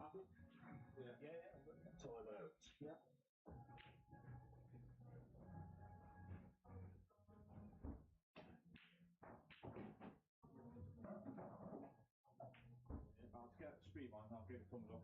I'll get the stream on, I'll give it a thumbs up.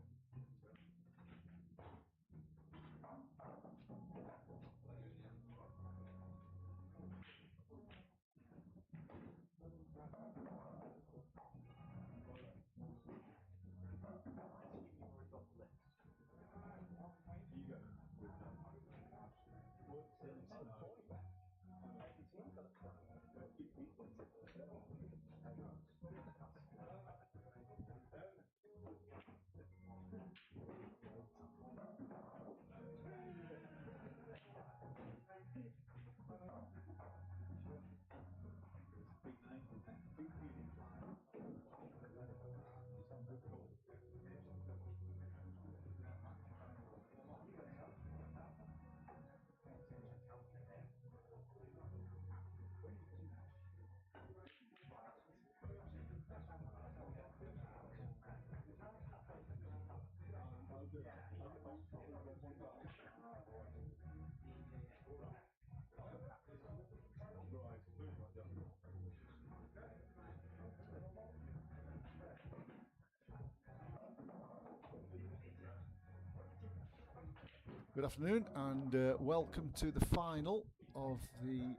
Good afternoon and welcome to the final of the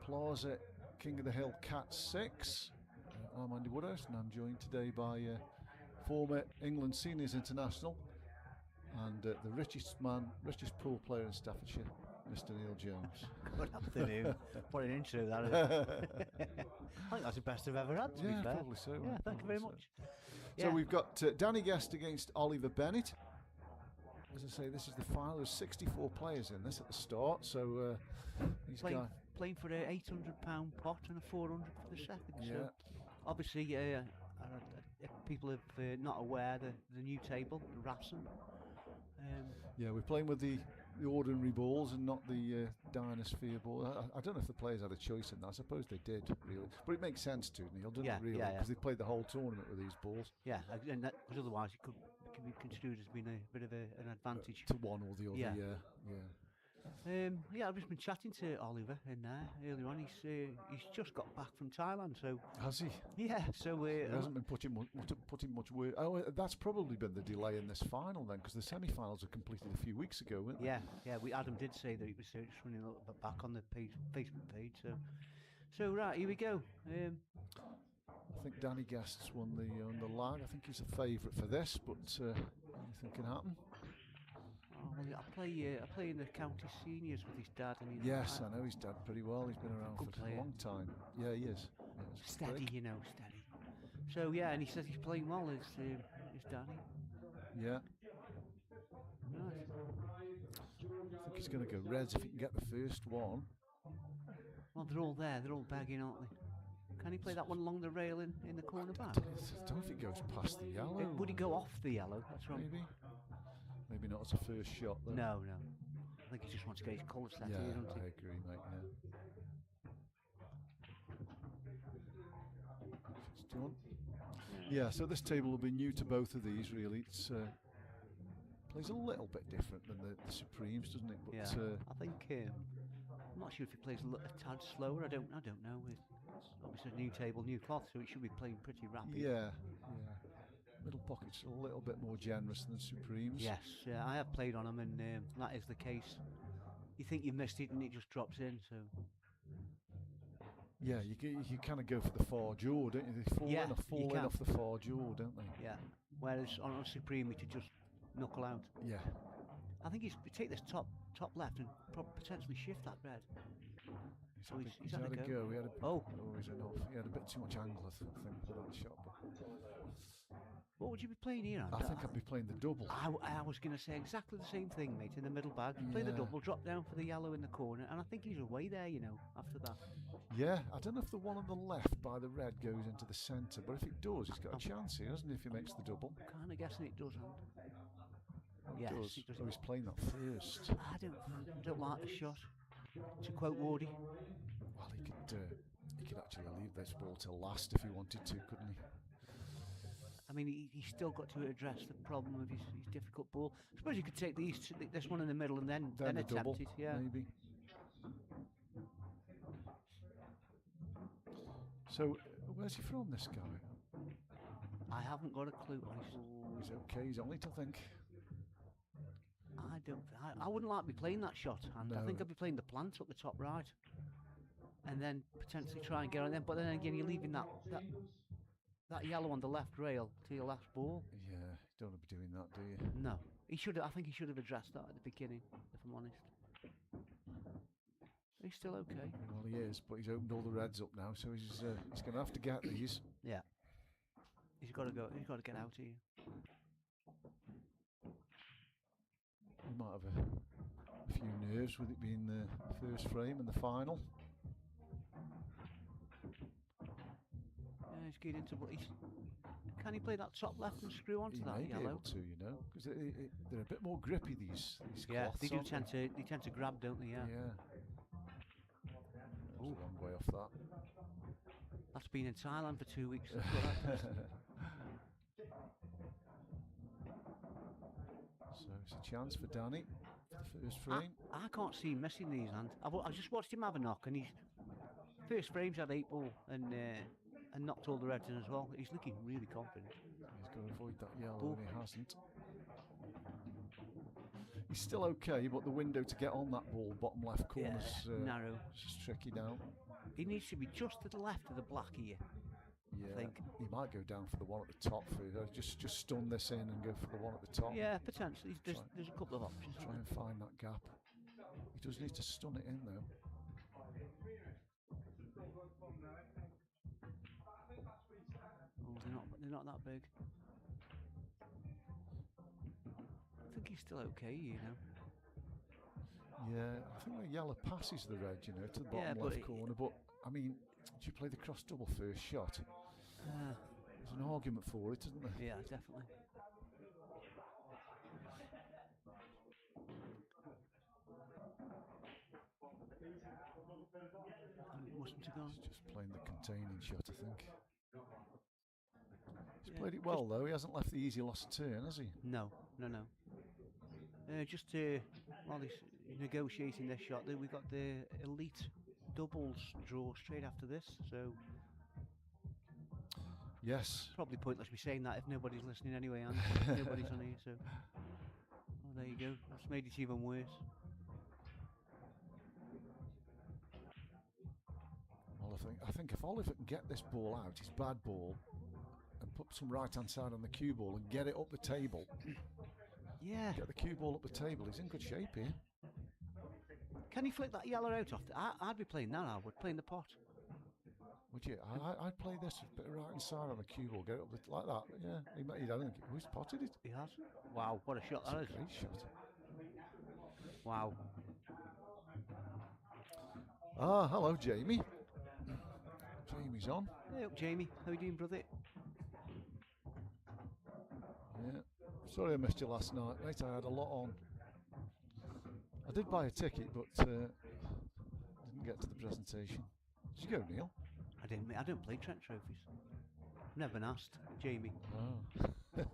Plaza King of the Hill Cat 6. I'm Andy Woodhouse and I'm joined today by former England Seniors International and the richest pool player in Staffordshire, Mr. Neil Jones. Good afternoon. What an intro that is. I think that's the best I've ever had, to be fair. Probably so. Yeah, thank you very much. So we've got Danny Guest against Oliver Bennett. As I say, this is the final. There's 64 players in this at the start, so these guys playing for an £800 pot and a 400 for the second. Yeah. So obviously, if people are not aware, the new table, the Rasson. Yeah, we're playing with the ordinary balls and not the Dynasphere ball. I don't know if the players had a choice in that. I suppose they did, really. But it makes sense to Neil, doesn't it, really? Because they played the whole tournament with these balls. Yeah, and because otherwise it can be construed as being a bit of an advantage. To one or the other, yeah. I've just been chatting to Oliver in there earlier on. He's just got back from Thailand, so has he? Yeah, so he hasn't been putting much work. Oh, that's probably been the delay in this final then, because the semi-finals were completed a few weeks ago, weren't they? Yeah. Adam did say that it was just running a little bit back on the Facebook page. So right, here we go. I think Danny Guest's won the lag. I think he's a favourite for this, but anything can happen. I play in the county seniors with his dad. And yes, I know his dad pretty well. He's been around for a long time. Yeah, he is. Steady, steady. So yeah, and he says he's playing well, his daddy. Yeah. Nice. I think he's going to go Reds if he can get the first one. Well, they're all there. They're all bagging, aren't they? Can he play that one along the rail in the corner back? I don't know if it goes past the yellow. Would he go off the yellow? That's right. Maybe not as a first shot, though. No. I think he just wants to get his colours set here, doesn't he? I agree, mate, yeah. So this table will be new to both of these, really. It's plays a little bit different than the Supremes, doesn't it? But, I think... I'm not sure if he plays a tad slower. I don't know. It's obviously a new table, new cloth, so it should be playing pretty rapid. Yeah. Middle pocket's a little bit more generous than Supremes. Yes, I have played on them, and that is the case. You think you missed it, and it just drops in. So. Yeah, you kind of go for the far jaw, don't you? They fall in off the far jaw, don't they? Yeah. Whereas on a Supreme, you could just knuckle out. Yeah. I think he's take this top left and potentially shift that red. He's had a go. He had a off. He had a bit too much angle, I think, for that shot. What would you be playing here? I think I'd be playing the double. I was going to say exactly the same thing, mate. In the middle bag, play the double, drop down for the yellow in the corner, and I think he's away there. After that. Yeah, I don't know if the one on the left by the red goes into the centre, but if it does, he's got a chance here, doesn't he? If he makes the double. I'm kind of guessing it does. Yes, it does. Oh, he's playing that first. I don't like the shot. To quote Wardy. Well, he could actually leave this ball till last if he wanted to, couldn't he? I mean, he's still got to address the problem of his difficult ball. I suppose you could take this one in the middle and then the attempt double, it. Yeah. maybe. So, where's he from, this guy? I haven't got a clue. Honestly. He's okay, he's on it, I think. I wouldn't like to be playing that shot, and I think No. I'd be playing the plant up the top right, and then potentially try and get on them. But then again, you're leaving that yellow on the left rail to your last ball. Yeah, don't want to be doing that, do you? No, he should. I think he should have addressed that at the beginning, if I'm honest. He's still okay. Well, he is, but he's opened all the reds up now, so he's going to have to get these. Yeah. He's got to go. He's got to get out here. He might have a few nerves with it being the first frame and the final. Yeah, he's getting into. Can he play that top left and screw onto that He may be yellow? able to, you know, because they're a bit more grippy, these Yeah, cloths, they do aren't tend to. They tend to grab, don't they? Yeah. Yeah. That was a long way off that. That's been in Thailand for 2 weeks. That's what that does. So it's a chance for Danny for the first frame. I can't see him missing these, and I just watched him have a knock, and he's first frames had 8 ball and knocked all the reds in as well. He's looking really confident. He's got to avoid that yellow, Ball. and he hasn't. He's still okay, but the window to get on that ball, bottom left corner, is narrow. just tricky now. He needs to be just to the left of the black here. Yeah, I think. he might go down for the one at the top first. Just stun this in and go for the one at the top. Yeah, potentially. There's Try- a couple of options. Try and find that gap. He does need to stun it in though. Oh, they're not that big. I think he's still okay, you know. Yeah, I think the yellow passes the red, you know, to the Yeah, bottom but left corner. But I mean, do you play the cross double first shot? There's an argument for it, isn't there? Yeah, definitely. It mustn't have gone. He's just playing the containing shot, I think. He's Yeah, played it well though. He hasn't left the easy lost turn, has he? No. Just while he's negotiating this shot, we got the elite doubles draw straight after this, so Yes. probably pointless me saying that if nobody's listening anyway, and nobody's on here. So, there you go. That's made it even worse. Well, I think if Oliver can get this ball out, his bad ball, and put some right hand side on the cue ball and get it up the table, Yeah. get the cue ball up the table, he's in good shape here. Can he flick that yellow out off? I'd be playing that. I would playing the pot. Would you? I'd play this a bit of right hand side on the cue ball, get it up like that. Yeah, I don't think who's potted it. He has. Wow, what a shot that That's is! a great shot. Wow. Ah, hello, Jamie. Jamie's on. Hey up, Jamie. How you doing, brother? Yeah. Sorry I missed you last night, mate. I had a lot on. I did buy a ticket, but didn't get to the presentation. Did you go, Neil? I don't play Trent trophies. Never been asked, Jamie. Oh.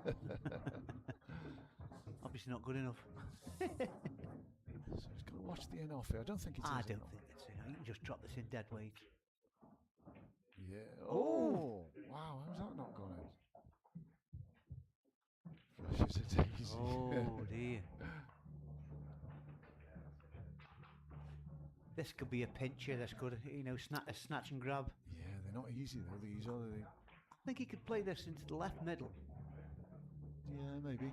Obviously not good enough. So he's got to watch the in off here. I don't think it is. I in don't off. think that's it. You can just drop this in dead weight. Yeah. Oh! Wow, how's that not gone in? Fresh as a daisy. Oh dear. This could be a pincher. This could, a snatch and grab. Yeah, they're not easy though, these are they? I think he could play this into the left middle, Yeah, maybe.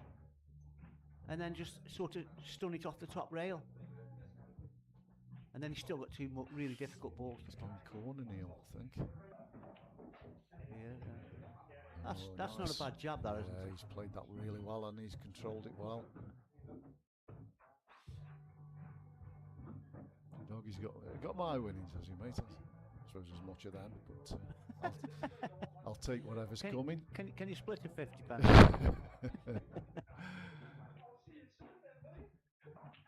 and then just sort of stun it off the top rail. And then he's still got two really difficult balls. He's going corner, Neil, I think. Yeah. That's not nice. a bad jab, that isn't Yeah, it? he's played that really well and he's controlled it well. Doggy's got my winnings, has he, mate? I suppose as much of them, but I'll take whatever's coming. Can you split a 50 pence?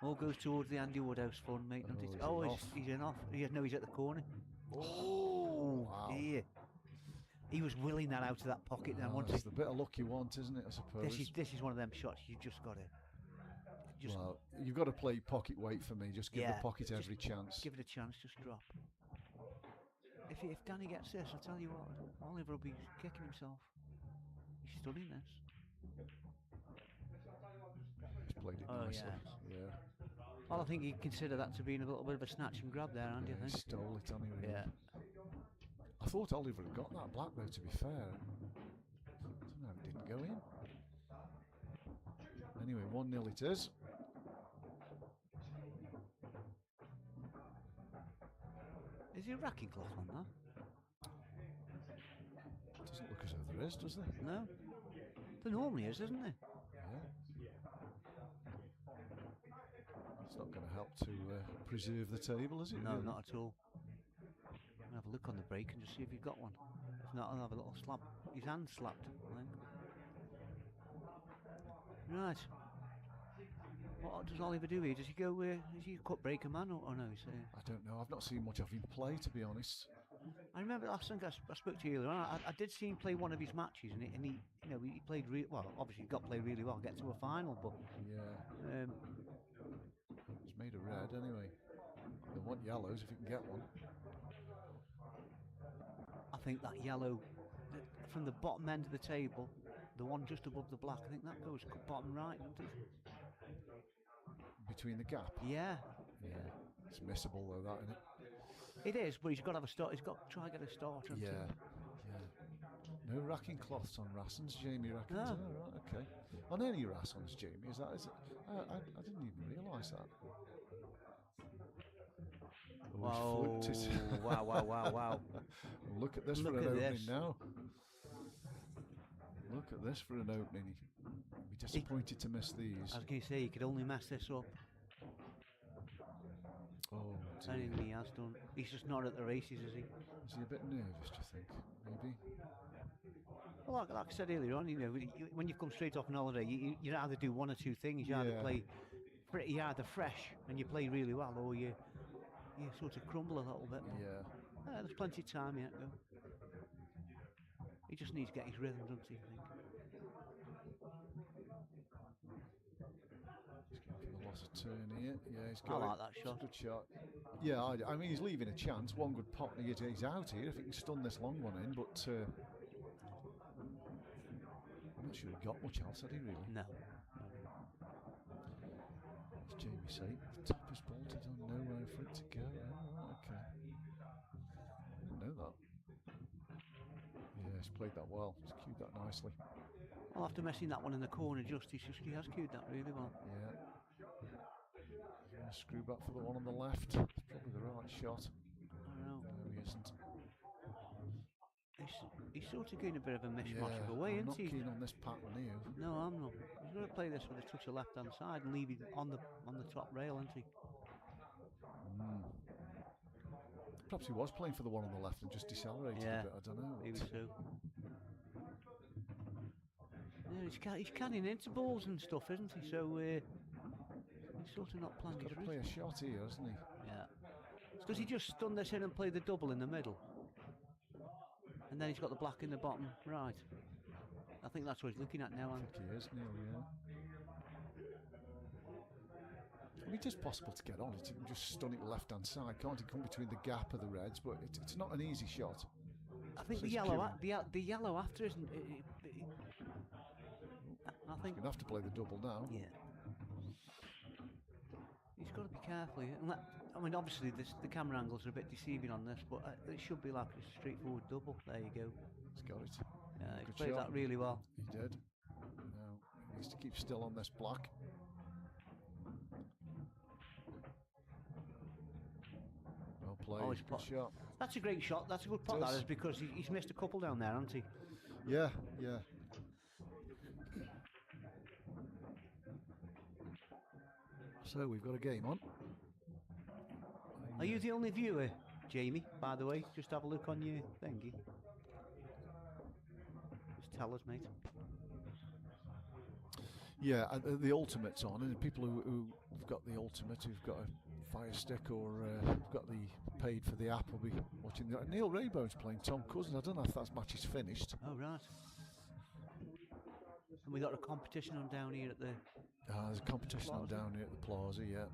All goes towards the Andy Woodhouse fund, mate. Oh, is he off? He's in off. He's at the corner. Oh, Wow. dear. He was willing that out of that pocket then, wasn't It's he? the bit of luck you want, isn't it, I suppose? This is one of them shots you just got to... Well, you've got to play pocket weight for me. Just give the pocket just every chance. Give it a chance, just drop. If Danny gets this, I'll tell you what, Oliver will be kicking himself. He's studying this. He's played it nicely. Yeah. Well, I think you consider that to being a little bit of a snatch and grab there, aren't you? He stole it anyway. Yeah. I thought Oliver had got that black though, to be fair. I don't know, it didn't go in. Anyway, 1-0 it is. Is there a racking cloth on that? Doesn't look as though there is, does there? No. There normally is, isn't there? Yeah. It's not going to help to preserve the table, is it? No, really? not at all. I'll have a look on the break and just see if you've got one. If not, I'll have a little slap. His hand slapped, I think. Right. What does Oliver do here? Does he go? Is he a cut breaker man or no? I don't know. I've not seen much of him play, to be honest. I remember last time I spoke to you earlier on. I did see him play one of his matches, and he he played well. Obviously, he got played really well, get to a final, but yeah, he's made a red anyway. They want yellows if you can get one. I think that yellow from the bottom end of the table, the one just above the black, I think that goes bottom right, doesn't it? Between the gap? Yeah. It's missable though, that, isn't it? It is, but he's got to have a start. He's got to try and get a start. Yeah. No racking cloths on Rassons, Jamie reckons. No. Oh, right, okay. On any Rassons, Jamie, is it? I didn't even realise that. Oh, wow. Look at this for an opening now. Look at this for an opening. He'd be disappointed to miss these. I was going to say, he could only mess this up. Oh, I think he has done. He's just not at the races, is he? Is he a bit nervous, do you think? Maybe? Well, like I said earlier on, when you come straight off an holiday, you either do one or two things. You either play pretty, either fresh and you play really well, or you sort of crumble a little bit. Yeah. There's plenty of time yet, though. He just needs to get his rhythm, doesn't he, I think? He's getting a lot of turn here. Yeah, he's got I like that shot. Good shot. Yeah, I mean, he's leaving a chance. One good pop and he's out here if he can stun this long one in, but I'm not sure he got much else, had he really? No. As Jamie say, the top is bolted on, nowhere for it to go. Oh, okay. I didn't know that. Yeah, he's played that well. He's cued that nicely. Well, after messing that one in the corner, he has cued that really well. Yeah. Screw back for the one on the left. It's probably the right shot. I know. No, he isn't. He's sort of getting a bit of a mishmash of a way, I'm isn't he? not keen on this pattern here. No, I'm not. He's going to play this with a touch of left hand side and leave it on the top rail, isn't he? Perhaps he was playing for the one on the left and just decelerated a bit. I don't know. Maybe so. Yeah, he's canning into balls and stuff, isn't he? So he's sort of not planning. He's got to play a shot here, hasn't he? Yeah. Does he just stun this in and play the double in the middle? And then he's got the black in the bottom right. I think that's what he's looking at now. I think he is, Neil, yeah. I mean, it is possible to get on it. You can just stun it left hand side, can't it? Come between the gap of the reds, but it's not an easy shot. I think So the yellow after isn't. I think He's going to have to play the double now. Yeah. He's got to be careful. I mean, obviously the camera angles are a bit deceiving on this, but it should be like a straightforward double. There you go. He's got it. Yeah, he Good played shot. that really well. He did. Now he needs to keep still on this black. Well played. Oh, he's Good shot. That's a great shot. That's a good pot, that is, because he's missed a couple down there, hasn't he? Yeah. So we've got a game on. Are you the only viewer, Jamie, by the way? Just have a look on your thingy. Just tell us, mate. Yeah, the ultimate's on, and people who've got the ultimate, who've got a Fire Stick or got the paid for the app will be watching. Neil Raybone's playing Tom Cousins. I don't know if that match is finished. Oh, right. And we got a competition on down here at the... There's a competition on down here at the Plaza, yeah.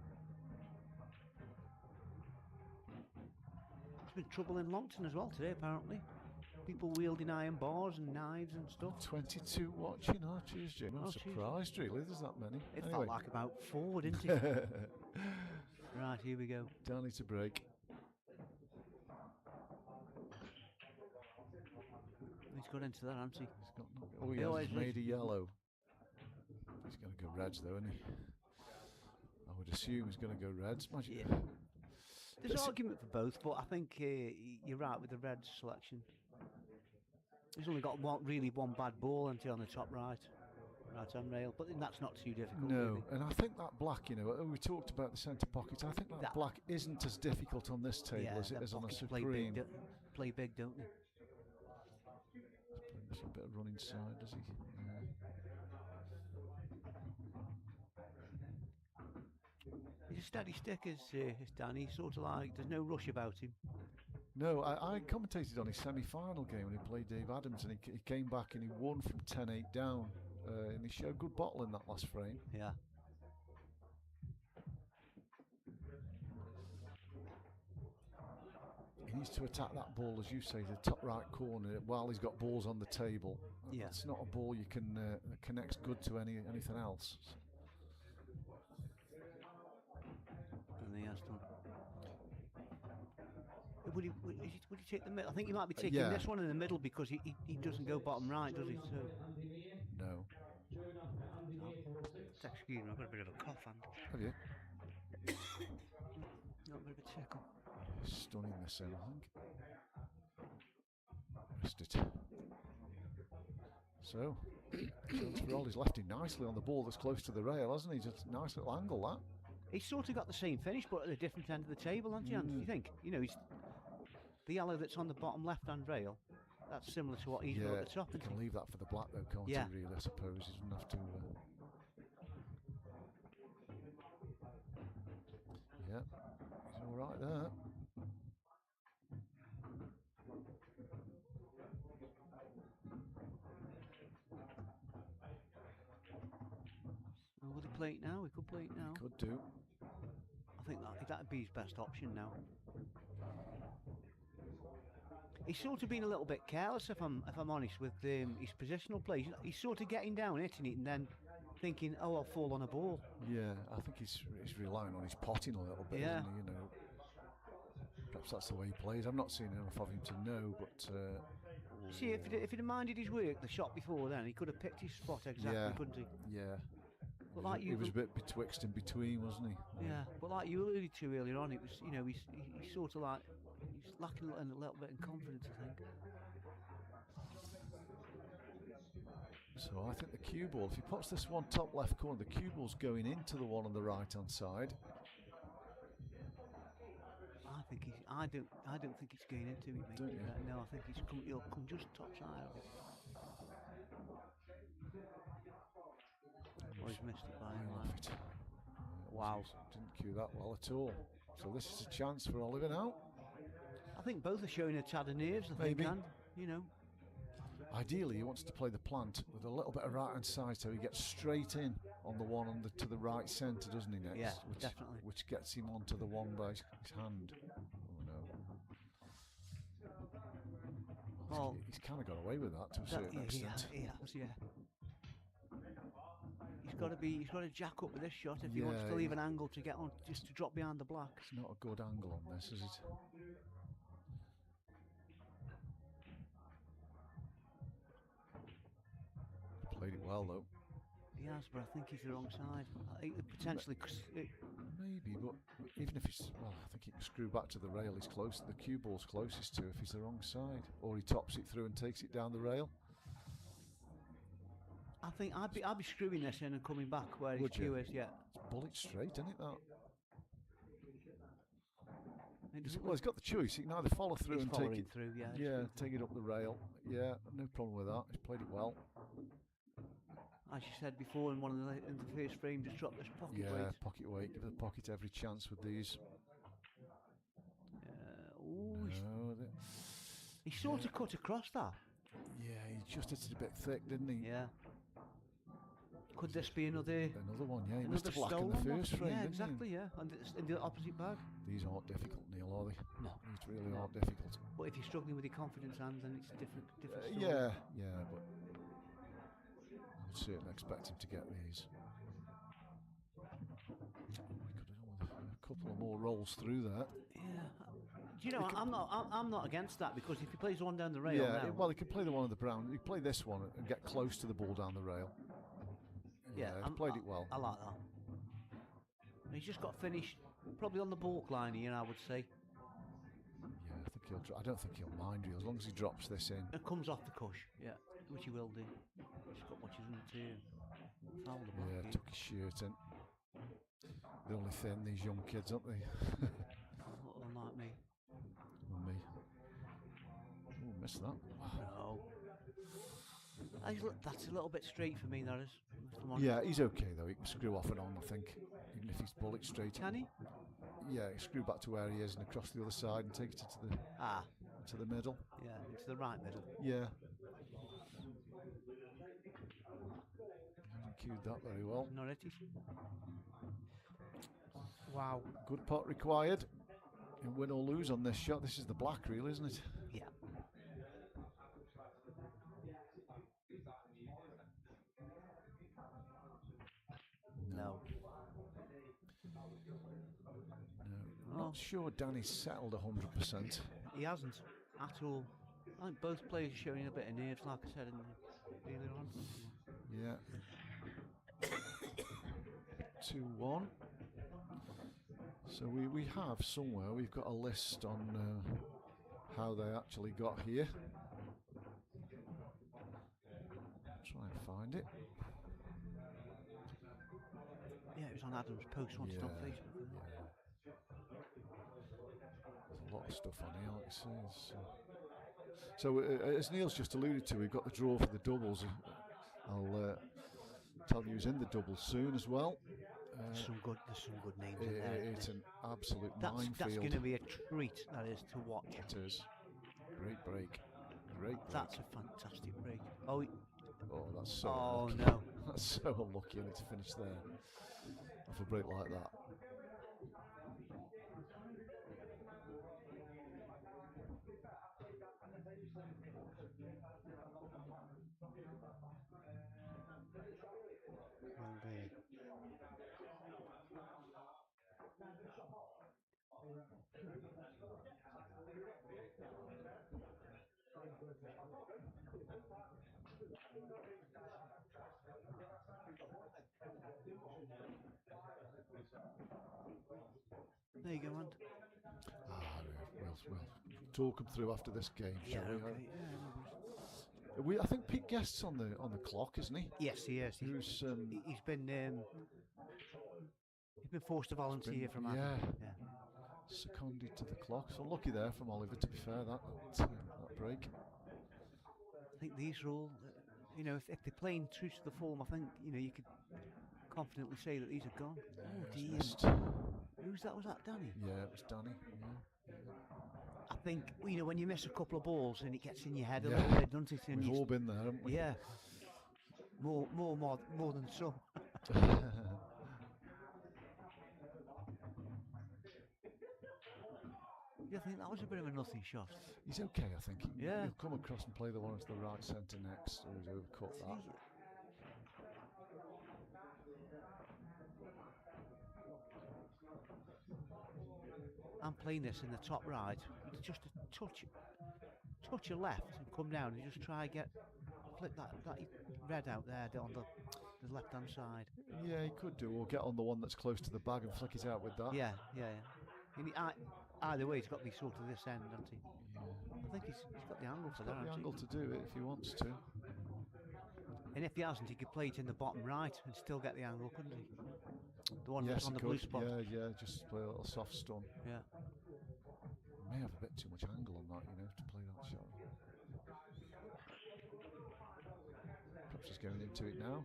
There's been trouble in Longton as well today, apparently. People wielding iron bars and knives and stuff. 22 watching. Oh, cheers, Jim. I'm surprised, really. There's that many. It felt like about 4, didn't it? Right, here we go. Down to break. He's got into that, hasn't he? He's made a yellow. He's going to go reds, though, isn't he? I would assume he's going to go reds. Yeah. There's an argument for both, but I think you're right with the reds selection. He's only got one bad ball until on the top right hand rail, but then that's not too difficult. No, really. And I think that black, we talked about the centre pockets. I think that black isn't as difficult on this table as it is on a Supreme. Play big, don't they? Just a bit of running side, does he? He's a steady stick, as Danny. Sort of like, there's no rush about him. No, I commentated on his semi-final game when he played Dave Adams, and he came back and he won from 10-8 down, and he showed good bottle in that last frame. Yeah. He needs to attack that ball, as you say, the top right corner, while he's got balls on the table. Yeah. It's not a ball you can that connects good to anything else. And he has done. Would he take the middle? I think he might be taking this one in the middle because he doesn't go bottom right, does he? So no. Excuse me, I've got a bit of a cough. Have you? Not a bit of a tickle. Stunning this in, I think. Missed it. So, Jones for all, he's left him nicely on the ball that's close to the rail, hasn't he? Just a nice little angle, that. He's sort of got the same finish, but at a different end of the table, hasn't he? Do you think? He's the yellow that's on the bottom left-hand rail. That's similar to what he's got at the top. You can leave that for the black, though, can't you? Really, I suppose he doesn't have to. Yeah, he's all right there. Would he play it now? We could play it now. He could do. I think that'd be his best option now. He's sort of been a little bit careless, if I'm honest, with his positional play. He's sort of getting down, hitting it, and then thinking, "Oh, I'll fall on a ball." Yeah, I think he's relying on his potting a little bit, isn't he? Perhaps that's the way he plays. I've not seen enough of him to know, but. See, if he'd have minded his work the shot before then, he could have picked his spot exactly, couldn't he? Yeah. But like he was a bit betwixt and between, wasn't he? Yeah, but like you alluded to earlier on, it was he's sort of like he's lacking a little bit in confidence, I think. So I think the cue ball, if he puts this one top left corner, the cue ball's going into the one on the right hand side. I don't think he's going into it, mate. Don't you? No, I think he'll come just top side of it. Oh, he's missed it by a line. Wow. Didn't cue that well at all. So this is a chance for Oliver now. I think both are showing a tad of nerves, I think, and, Ideally, he wants to play the plant with a little bit of right hand side, so he gets straight in on the one to the right centre, doesn't he? Next, yeah, definitely. Which gets him onto the one by his hand. Oh no! Well, he's kind of got away with that to a certain extent. Yeah. He's got to jack up with this shot if he wants to leave an angle to get on, just to drop behind the black. It's not a good angle on this, is it? Played it well though. He has, but I think he's the wrong side. Potentially, maybe, but even if he's, I think he can screw back to the rail. He's close. The cue ball's closest to if he's the wrong side, or he tops it through and takes it down the rail. I think I'd be screwing this in and coming back where his cue is. Yeah, it's bullet straight, isn't it? That. Well, he's got the choice. He can either follow through and take it through. Yeah, take it up the rail. Yeah, no problem with that. He's played it well. as you said before in in the first frame, just drop this pocket weight. Pocket weight. Give the pocket every chance with these. Oh, he sort of cut across that. Yeah, he just hit it a bit thick, didn't he? Yeah. Could this be another one? Yeah, he missed another a black in the first frame, Yeah, didn't exactly. he? Yeah, and it's in the opposite bag. These aren't difficult, Neil, are they? No, these really aren't difficult. But if you're struggling with your confidence hand, then it's different. Story. Yeah, but I would certainly expect him to get these. We could have done with a couple of more rolls through that. Yeah. Do you know? I'm not against that, because if he plays one down the rail, well, he can play the one on the brown. He can play this one and get close to the ball down the rail. Yeah, he's played it well. I like that. He's just got finished, probably on the balk line here, I would say. Yeah, I don't think he'll mind you as long as he drops this in. It comes off the cush, yeah, which he will do. He's got what he's in the turn. Foul the back here. Took his shirt in. They're only thin, these young kids, aren't they? Unlike me. Me. Oh, missed that. No. That's a little bit straight for me, that is. Yeah, he's okay though. He can screw off and on, I think. Even if he's bullet straight. Can he? Yeah, he screw back to where he is and across the other side and take it into the middle. Yeah, into the right middle. Yeah. He cued that very well. Not it. Wow. Good pot required. You win or lose on this shot. This is the black reel, isn't it? Yeah. No. I'm not sure Danny's settled 100%. He hasn't at all. I think both players are showing a bit of nerves, like I said earlier on. Yeah. 2-1. So we have somewhere, we've got a list on how they actually got here. Try and find it. Yeah, it was on Adam's post once on Facebook. Yeah. There's a lot of stuff on here, like you say. So as Neil's just alluded to, we've got the draw for the doubles. I'll tell you who's in the doubles soon as well. There's some good names in there. It's an absolute minefield. That's going to be a treat, that is, to watch. It is. Great break. That's a fantastic break. Oh, that's so unlucky. No. That's so unlucky, and it's finished there. Off a break like that. There you go, man. We'll talk them through after this game, shall we? Okay. I think Pete Guest's on the clock, isn't he? Yes, he is. He's been forced to volunteer from Adam. Yeah. Seconded to the clock. So lucky there from Oliver, to be fair, that break. I think these are all, if they're playing true to the form, I think, you could confidently say that these are gone. Yeah, Who's that? Was that Danny? Yeah, it was Danny. Yeah. I think, when you miss a couple of balls and it gets in your head a little bit, doesn't it? And we've all been there, haven't we? Yeah. More than some. You think that was a bit of a nothing shot? He's okay, I think. He'll come across and play the one to the right centre next, or he's overcut that. I'm playing this in the top right. Just a touch of left and come down and just try flip that red out there on the left hand side. Yeah, he could do, or get on the one that's close to the bag and flick it out with that. Yeah. Either way, he's got to be sort of this end, hasn't he? Yeah. I think he's got the angle for that. He's got the angle to do it if he wants to. And if he hasn't, he could play it in the bottom right and still get the angle, couldn't he? The one that's on the blue spot. Yeah, just play a little soft stun. Yeah. May have a bit too much angle on that, to play that shot. Perhaps he's going into it now.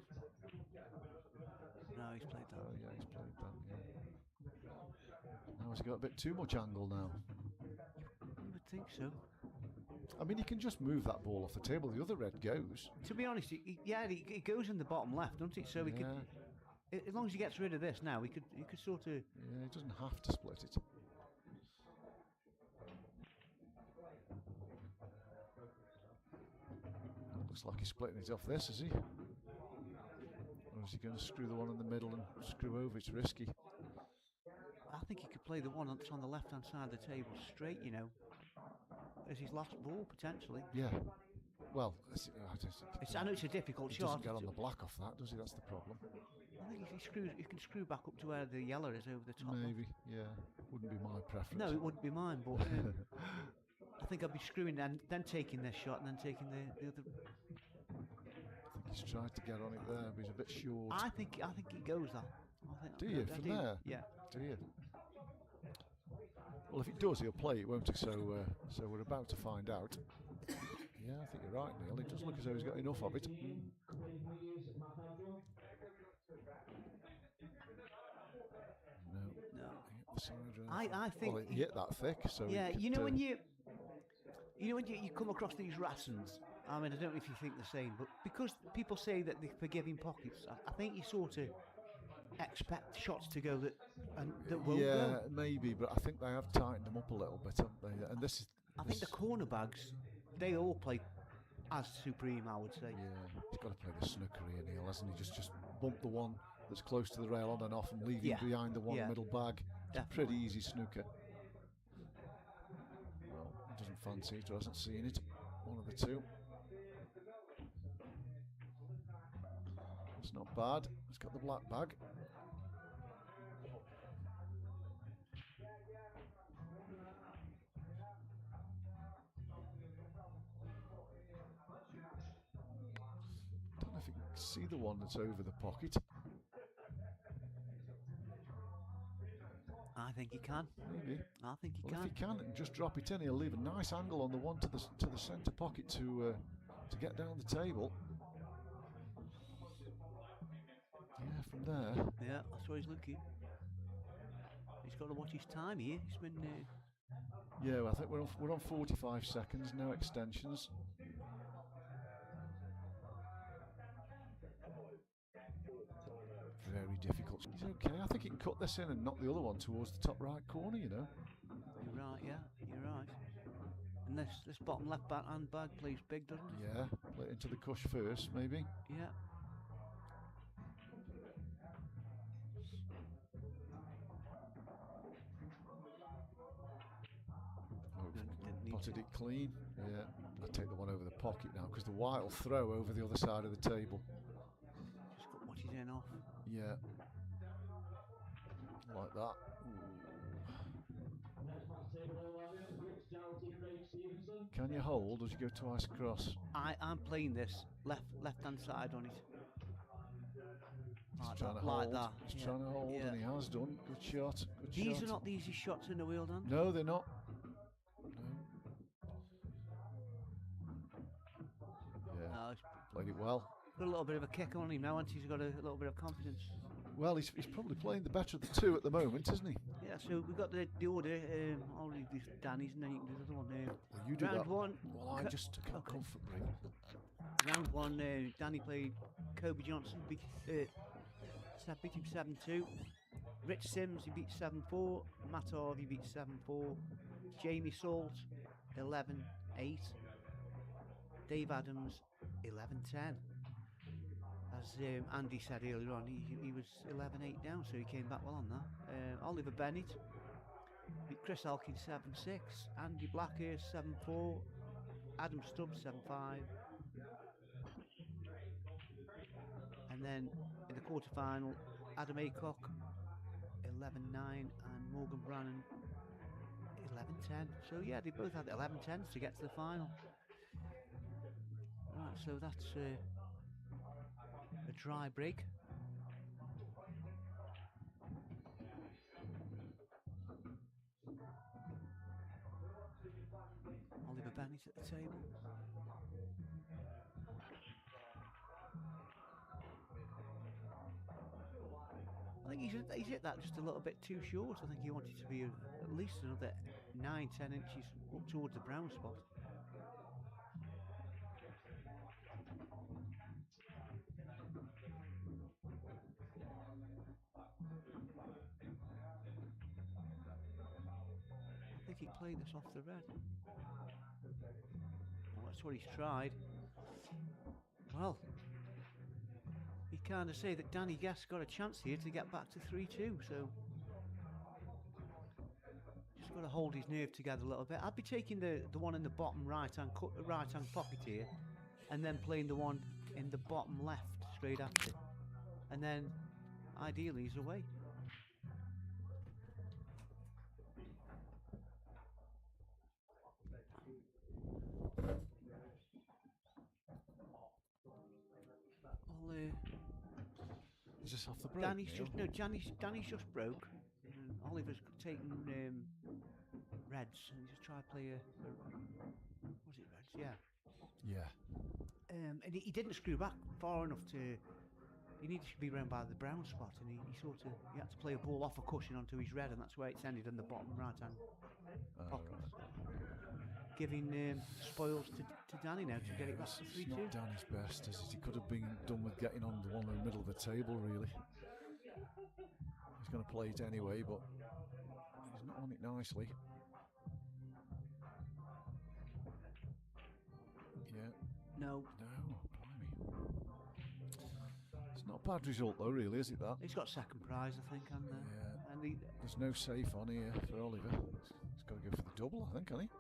he's played that. Oh, yeah, he's played that, yeah. Now has he got a bit too much angle now? You would think so. I mean, he can just move that ball off the table. The other red goes. To be honest, it goes in the bottom left, doesn't it? So he could, as long as he gets rid of this now, he could sort of. Yeah, he doesn't have to split it. Looks like he's splitting it off this, is he? Or is he going to screw the one in the middle and screw over? It's risky. I think he could play the one that's on the left-hand side of the table straight, you know, as his last ball, potentially. Yeah. Well, I know it's a difficult shot. He doesn't get on the black off that, does he? That's the problem. I think he can screw back up to where the yellow is over the top. Maybe, yeah. Wouldn't be my preference. No, it wouldn't be mine, but I think I'd be screwing then taking this shot and then taking the other. I think he's tried to get on it there, but he's a bit short. I think he goes that. Do you? From there? Yeah. Do you? Well, if he does, he'll play it, won't he? So we're about to find out. Yeah, I think you're right, Neil. It does look as though he's got enough of it. No. I think he hit that thick, so yeah. Could, you know when you come across these Rassens. I mean, I don't know if you think the same, but because people say that they're forgiving pockets, I think you sort of expect shots to go that won't go. Yeah, maybe, but I think they have tightened them up a little bit, haven't they? And this is. I think the corner bags, they all play as supreme, I would say. Yeah, he's got to play the snooker here, Neil, hasn't he? Just bump the one that's close to the rail on and off and leave him behind the one middle bag. It's a pretty easy snooker. Well, he doesn't fancy it or hasn't seen it. One of the two. It's not bad. It's got the black bag. Don't know if you can see the one that's over the pocket. I think he can. Maybe. I think he Well, can. if he can and just drop it in, he'll leave a nice angle on the one to the centre pocket to get down the table. Yeah, from there. Yeah, that's where he's looking. He's got to watch his time here. He's been. Yeah, well, I think we're on 45 seconds, no extensions. Very difficult. He's okay. I think he can cut this in and knock the other one towards the top right corner, you know. You're right, yeah, you're right. And this bottom left hand bag plays big, doesn't it? Yeah, play it into the cush first, maybe. Yeah. Potted it clean. Yeah, I take the one over the pocket now because the white will throw over the other side of the table. Just got what he's in off. Yeah, like that. Ooh. Can you hold or do you go twice across? I'm playing this left hand side on it. He's trying to like hold. that. He's trying to hold, and he has done. Good shot. Good These shot. are not the easiest shots in the world, Dan. No, they're not. Yeah, He's played it well. got a little bit of a kick on him now, and he's got a little bit of confidence. Well, he's probably playing the better of the two at the moment, isn't he? Yeah, so we've got the order. I'll read this Danny's and then you can do the other one. Well, you do round that. one. Well, I just took a comfort break. Round one, Danny played Kobe Johnson, beat him 7-2. Rich Sims, he beat 7-4. Matt Harvey beat 7-4. Jamie Salt, 11-8. Dave Adams, 11-10. As Andy said earlier on, he was 11-8 down, so he came back well on that. Oliver Bennett beat Chris Elkin 7-6. Andy Blackhurst 7-4. Adam Stubbs 7-5. And then in the quarter-final, Adam Aycock 11-9 and Morgan Brannan 11-10. So yeah, they both had 11-10s to get to the final. Right, so that's a dry break. Oliver Bennett at the table. he's hit that just a little bit too short. I think he wanted to be at least another 9-10 inches up towards the brown spot. I think he played this off the red. Well, that's what he's tried. Well, you kind of say that Danny Guest got a chance here to get back to 3-2, so just got to hold his nerve together a little bit. I'd be taking the one in the bottom right hand pocket here, and then playing the one in the bottom left straight after, and then ideally he's away. Is this off the break? Danny's just broke. Oliver's taken reds, and he's just tried to play was it reds? Yeah. Yeah. And he didn't screw back far enough to. He needed to be round by the brown spot, and he had to play a ball off a cushion onto his red, and that's where it's ended in the bottom right hand pocket. Right. Giving spoils to Danny now to get it back to 3-2. It's not Danny's best, is it? He could have been done with getting on the one in the middle of the table, really. He's going to play it anyway, but he's not on it nicely. Yeah. No. Blimey. It's not a bad result, though, really, is it, that? He's got second prize, I think, and yeah. and there's no safe on here for Oliver. He's got to go for the double, I think, hasn't he?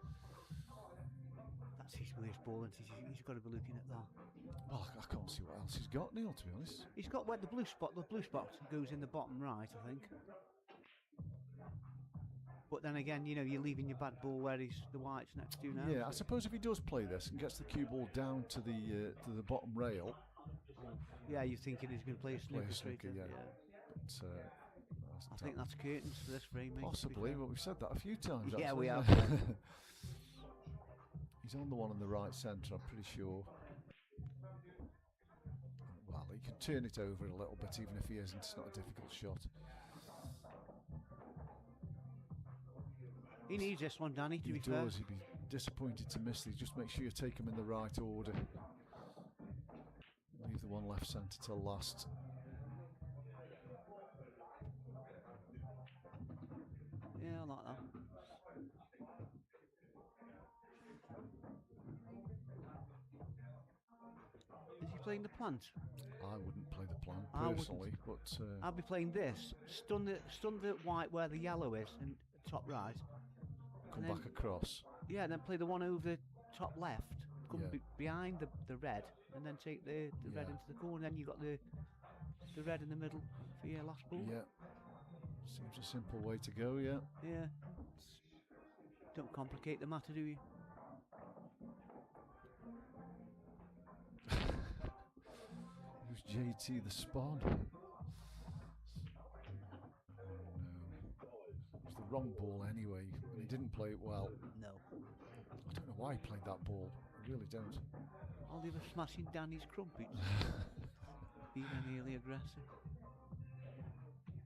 That's his worst ball, and he's got to be looking at that. Well, I can't see what else he's got, Neil, to be honest. He's got where the blue spot goes in the bottom right, I think. But then again, you're leaving your bad ball where the white's next to now. Yeah, I suppose if he does play this and gets the cue ball down to the bottom rail. Yeah, you're thinking he's going to play a snooker, yeah. But, I think that's curtains for this frame, mate. Possibly, but we've said that a few times. Yeah, actually. we have. He's on the one in the right centre, I'm pretty sure. Well, he can turn it over a little bit, even if he isn't. It's not a difficult shot. He needs this one, Danny, to be fair. He'd be disappointed to miss these. Just make sure you take them in the right order. Leave the one left centre till last. Yeah, I like that. Is he playing the plant? I wouldn't play the plant personally, but I'll be playing this. Stun the white where the yellow is, and top right. Come back across. Yeah, and then play the one over top left. Come behind the red, and then take the red into the corner. And then you got the red in the middle for your last ball. Yeah, seems a simple way to go. Yeah. Yeah. Don't complicate the matter, do you? Who's JT the Spawn? It was the wrong ball anyway, and he didn't play it well. No. I don't know why he played that ball. I really don't. Oliver smashing Danny's crumpets. Being nearly aggressive.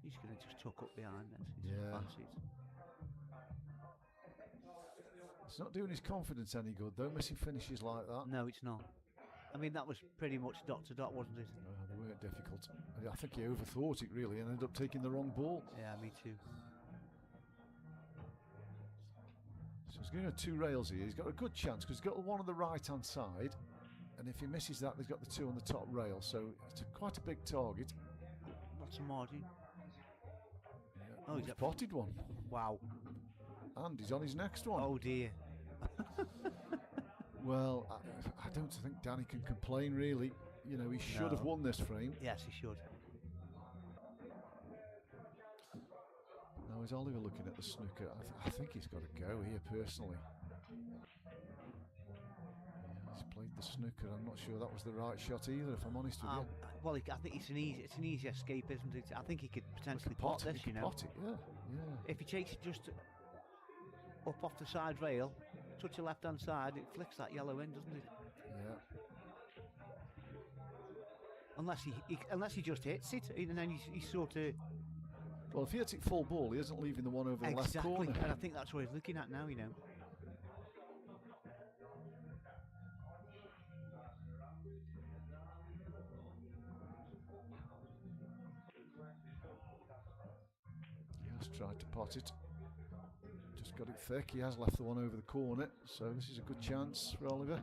He's going to just tuck up behind this. Fancies. It's not doing his confidence any good, though, missing finishes like that. No, it's not. I mean, that was pretty much dot to dot, wasn't it? They weren't difficult. I think he overthought it, really, and ended up taking the wrong ball. Yeah, me too. So he's going to 2 rails here. He's got a good chance, because he's got the one on the right-hand side, and if he misses that, he's got the 2 on the top rail, so it's quite a big target. Lots of margin. Yeah. Oh, he's potted one. Wow. And he's on his next one. Oh, dear. Well, I don't think Danny can complain, really. He should have won this frame. Yes, he should. Now, is Oliver looking at the snooker? I think he's got to go here, personally. Yeah, he's played the snooker. I'm not sure that was the right shot either, if I'm honest with you. Well, I think it's an easy escape, isn't it? I think he could potentially pot this, Pot it, yeah. If he takes it just up off the side rail, touch the left-hand side, it flicks that yellow in, doesn't it? Yeah. Unless he just hits it, and then he's sort of Well, if he hits it full ball, he isn't leaving the one over the left corner. And I think that's what he's looking at now, you know. He has tried to pot it. Just got it thick. He has left the one over the corner, so this is a good chance for Oliver.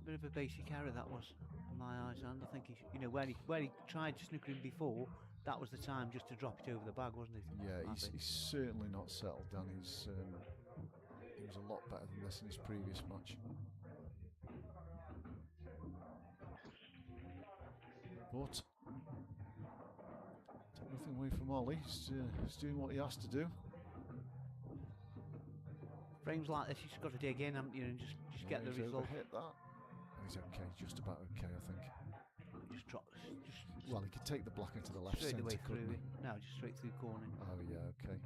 Bit of a basic error that was, in my eyes, and I think you know, where he tried snookering before, that was the time just to drop it over the bag, wasn't it? Yeah, he's certainly not settled down. He was a lot better than this in his previous match. But take nothing away from Ollie. He's doing what he has to do. Frames like this, you've got to dig in, haven't you, and just get the result. Hit that. He's okay, just about okay, I think. Just drop. Well, he could take the blocker to the left straight centre, away through couldn't he? it. No, just straight through corner. Oh yeah, okay.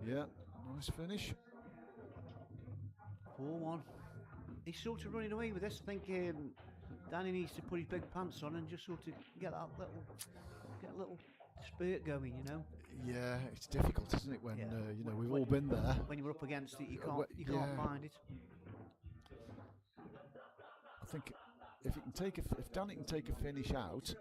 Yeah, nice finish. 4-1. He's sort of running away with this. I think Danny needs to put his big pants on and just sort of get a little spurt going, you know. Yeah, it's difficult, isn't it? When you know, we've all been there. When you're up against it, you can't find it. I think if Danny can take a finish out,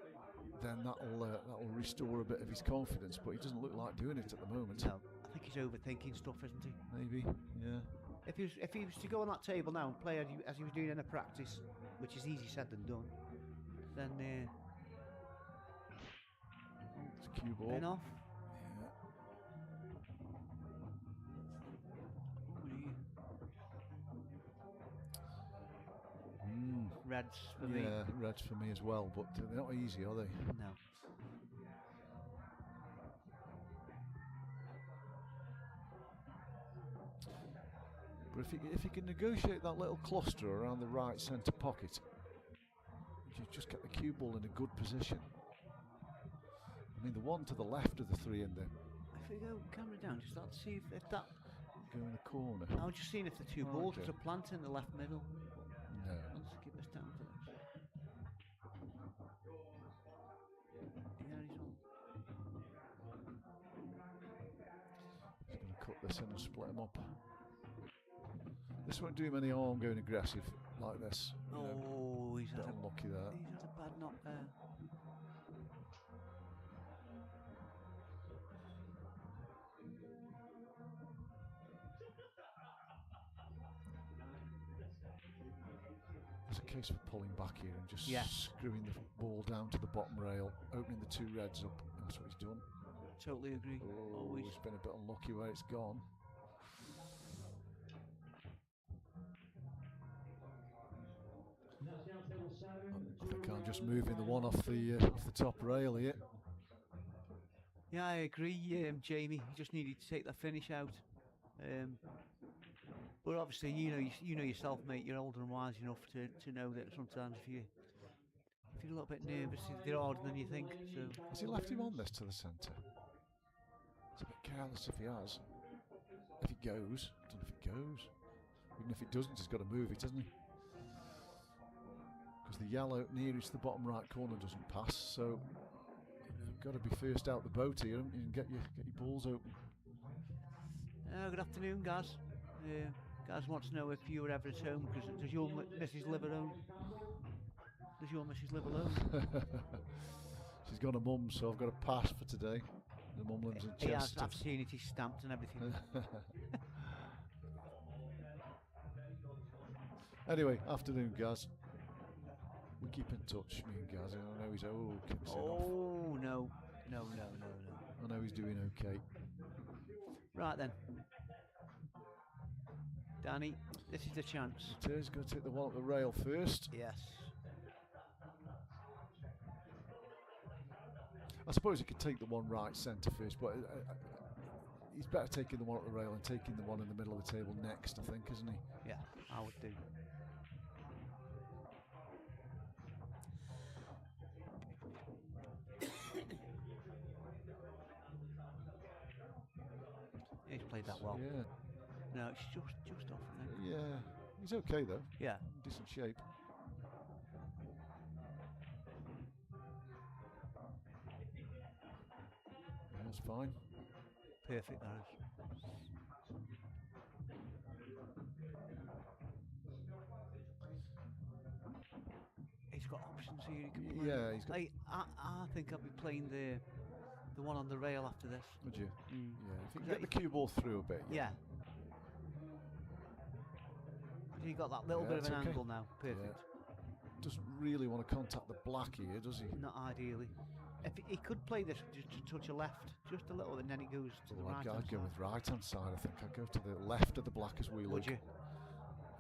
then that'll restore a bit of his confidence. But he doesn't look like doing it at the moment. No, I think he's overthinking stuff, isn't he? Maybe, yeah. If he was to go on that table now and play as he was doing in a practice, which is easy said than done, then it's a cue ball. pin off. Reds for me. Yeah, reds for me as well, but they're not easy, are they? No. But if you can negotiate that little cluster around the right centre pocket, you just get the cue ball in a good position. I mean, the one to the left of the three in there. If we go camera down, just let's see if that. Go in the corner. I was just seeing if the two balls was a plant in the left middle. No. Let's keep this down for this. Yeah, he's on. He's going to cut this in and split them up. This won't do him any harm going aggressive like this. Oh, he's had unlucky there. He's had a bad knock there. There's a case for pulling back here and just screwing the ball down to the bottom rail, opening the two reds up. That's what he's done. Totally agree. Oh, he's been a bit unlucky where it's gone. I think I'm just moving the one off the top rail here. Yeah, I agree, Jamie. He just needed to take that finish out. But obviously, you know yourself, mate. You're older and wise enough to know that sometimes if you're a little bit nervous, they're harder than you think. So has he left him on this to the centre? It's a bit careless if he has. If it goes, I don't know if it goes. Even if it doesn't, he's got to move it, hasn't he? Because the yellow nearest the bottom right corner doesn't pass, so you've got to be first out the boat here and get your balls open. Good afternoon, guys. Guys want to know if you were ever at home, because does your missus live alone? Does your missus live alone? She's got a mum, so I've got a pass for today. The mum lives in Chester. I've seen it, he's stamped and everything. Anyway, afternoon, guys. We keep in touch, me and Gaz. I know he's kicks it off. Oh, no. I know he's doing okay. Right then. Danny, this is the chance. It is. Going to take the one up the rail first. Yes. I suppose he could take the one right centre first, but he's better taking the one up the rail and taking the one in the middle of the table next, I think, isn't he? Yeah, I would do. He's played that well. Yeah. No, it's just off, I think. Yeah, he's okay though. Yeah. Decent shape. That's fine. Perfect, that is. He's got options here. He can play. Yeah, he's got. I think I'll be playing the one on the rail after this. Would you? Mm. Yeah, if you can get the cue ball through a bit. Yeah. He got that little bit of an angle now. Perfect. Yeah. Doesn't really want to contact the black here, does he? Not ideally. If he could play this just a touch of left, just a little, and then it goes to the right. I'd go with right hand side. I think I'd go to the left of the black as we look. Would you?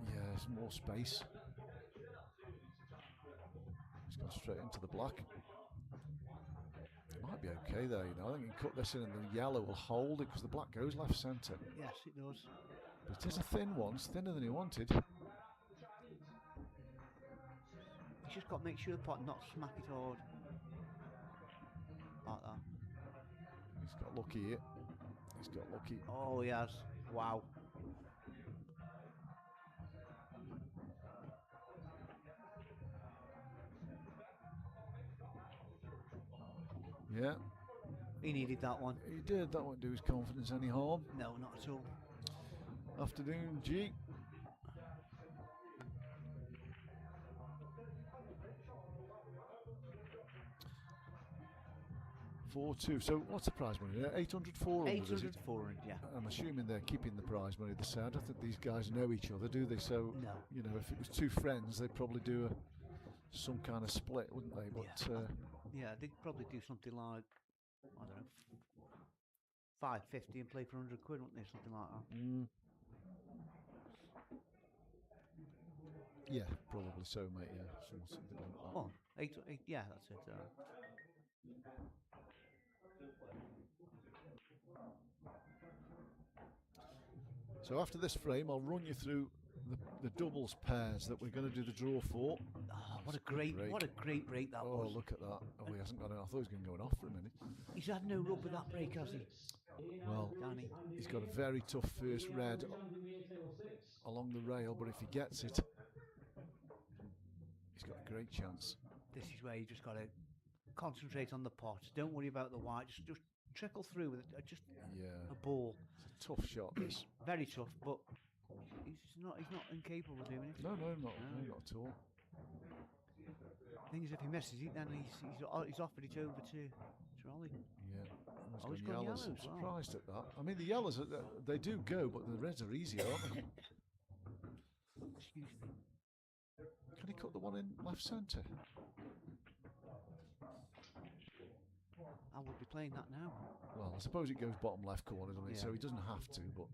Yeah, there's more space. He's gone straight into the black. It might be okay there, you know. I think you can cut this in and the yellow will hold it because the black goes left centre. Yes, it does. But it is a thin one. It's thinner than he wanted. He's just got to make sure the pot not smack it hard. Like that. He's got lucky here. He's got lucky. Oh, he has. Wow. Yeah. He needed that one. He did. That won't do his confidence any harm. No, not at all. Afternoon, G. $4-2. So what's the prize money? 800, 400, 800, is it? 400, yeah. I'm assuming they're keeping the prize money the same. I don't think these guys know each other, do they? So, no. You know, if it was two friends, they'd probably do some kind of split, wouldn't they? But yeah, they'd probably do something like, I don't know, 550 and play for 100 quid, wouldn't they? Something like that. Mm. Yeah, probably so, mate. Yeah, something like that. Oh, eight, yeah, that's it. So after this frame, I'll run you through the doubles pairs that we're going to do the draw for. Oh, what a great break that was. Oh, look at that. Oh, he hasn't got it. I thought he was going to go off for a minute. He's had no luck with that break, has he? Well, Danny. He's got a very tough first red along the rail, but if he gets it, he's got a great chance. This is where you just got to concentrate on the pot. Don't worry about the white. Just trickle through with it. Just a ball. It's a tough shot, this. Very tough, but he's not incapable of doing it. No, not at all. The thing is, if he misses it, then he's offered it over to Ollie. Yeah. He's got yellows. Surprised at that. I mean, the yellows, they do go, but the reds are easier, aren't they? Excuse me. Can he cut the one in left centre? I would be playing that now. Well, I suppose it goes bottom left corner, doesn't it? Yeah. So he doesn't have to, but...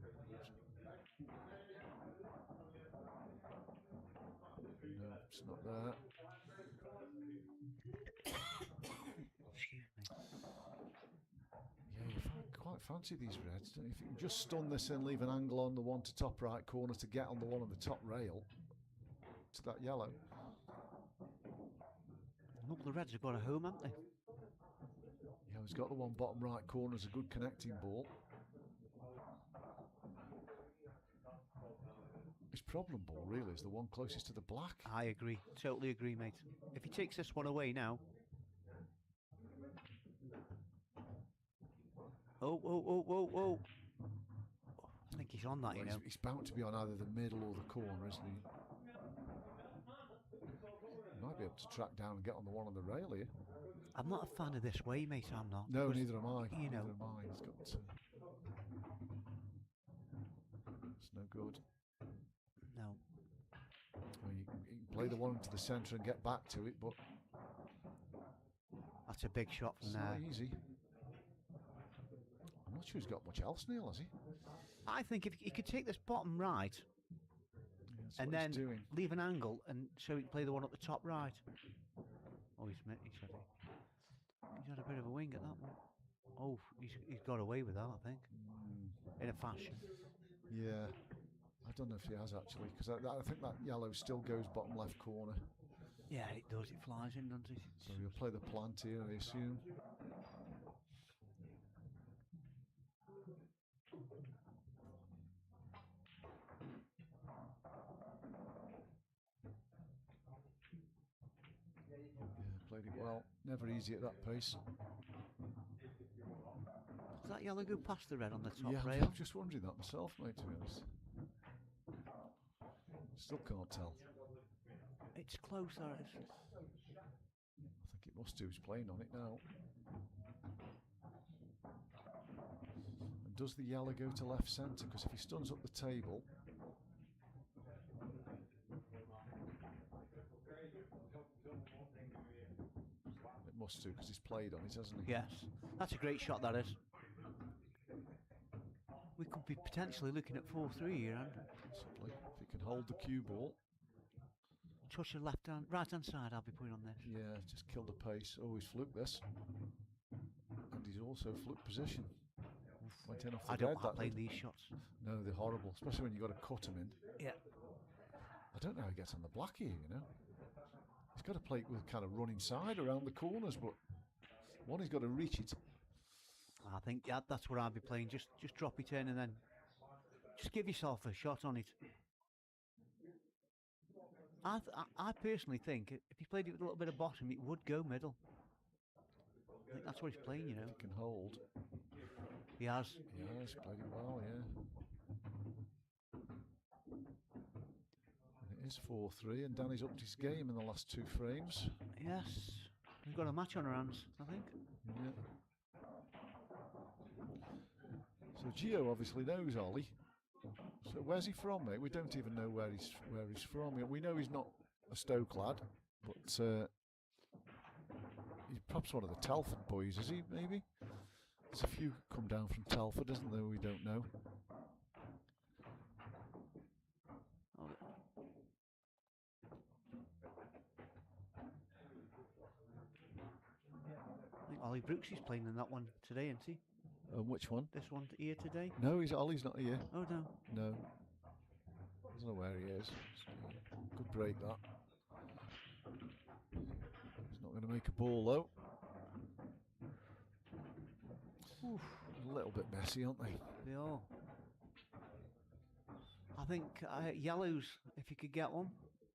No, it's not there. Excuse me. Yeah, you quite fancy these reds, don't you? If you can just stun this and leave an angle on the one to top right corner to get on the one on the top rail to that yellow. Look, the reds have got a home, haven't they? Yeah, he's got the one bottom right corner as a good connecting ball. His problem ball really is the one closest to the black. I agree, totally agree, mate. If he takes this one away now. Oh. I think he's on that, Well, you know. He's bound to be on either the middle or the corner, isn't he? He might be able to track down and get on the one on the rail here. I'm not a fan of this way, mate, I'm not. No, neither am I. You know. Neither am I. He's got... it's no good. No. I mean, you can play the one into the centre and get back to it, but... That's a big shot from it's there. not easy. I'm not sure he's got much else, Neil, has he? I think if he could take this bottom right and then leave an angle and so he can play the one at the top right. Oh, he's had a bit of a wing at that one. Oh, he's got away with that, I think, in a fashion. Yeah, I don't know if he has actually, because I think that yellow still goes bottom left corner. Yeah, it does. It flies in, doesn't it? So he'll play the plant here, I assume. Yeah, played it well. Never easy at that pace. that yellow go past the red on the top Yeah, rail? I'm just wondering that myself, mate, to be honest. Still can't tell. It's close, that is. I think it must do. He's playing on it now. And does the yellow go to left centre? Because if he stuns up the table... It must do, because he's played on it, hasn't he? Yes. That's a great shot, that is. We could be potentially looking at 4-3 here, and Possibly. If he can hold the cue ball. touch the right hand side I'll be putting on this. Yeah, just kill the pace. Oh, he's fluked this. And he's also fluked position. Went in off the I don't red, like that playing did. these shots. No, they're horrible, especially when you've got to cut them in. Yeah. I don't know how he gets on the black here, you know. He's got to play it with kind of running side around the corners, but one, he's got to reach it. I think that's what I'll be playing. Just drop it in and then just give yourself a shot on it. I personally think if he played it with a little bit of bottom, it would go middle. I think that's what he's playing, you know. He can hold. He has. Yeah, he's played it well, yeah. And it is 4-3, and Danny's upped his game in the last 2 frames. Yes. We've got a match on our hands, I think. Yeah. So Gio obviously knows Ollie. So where's he from, mate? We don't even know where he's from. We know he's not a Stoke lad, but he's perhaps one of the Telford boys, is he? Maybe. There's a few come down from Telford, isn't there? We don't know. I think Ollie Brooks is playing in that one today, isn't he? Which one? This one here today? No, Ollie's not here. Oh no. No. Doesn't know where he is. Good break that. He's not going to make a ball though. Oof. A little bit messy, aren't they? They are. I think yellows, if you could get one.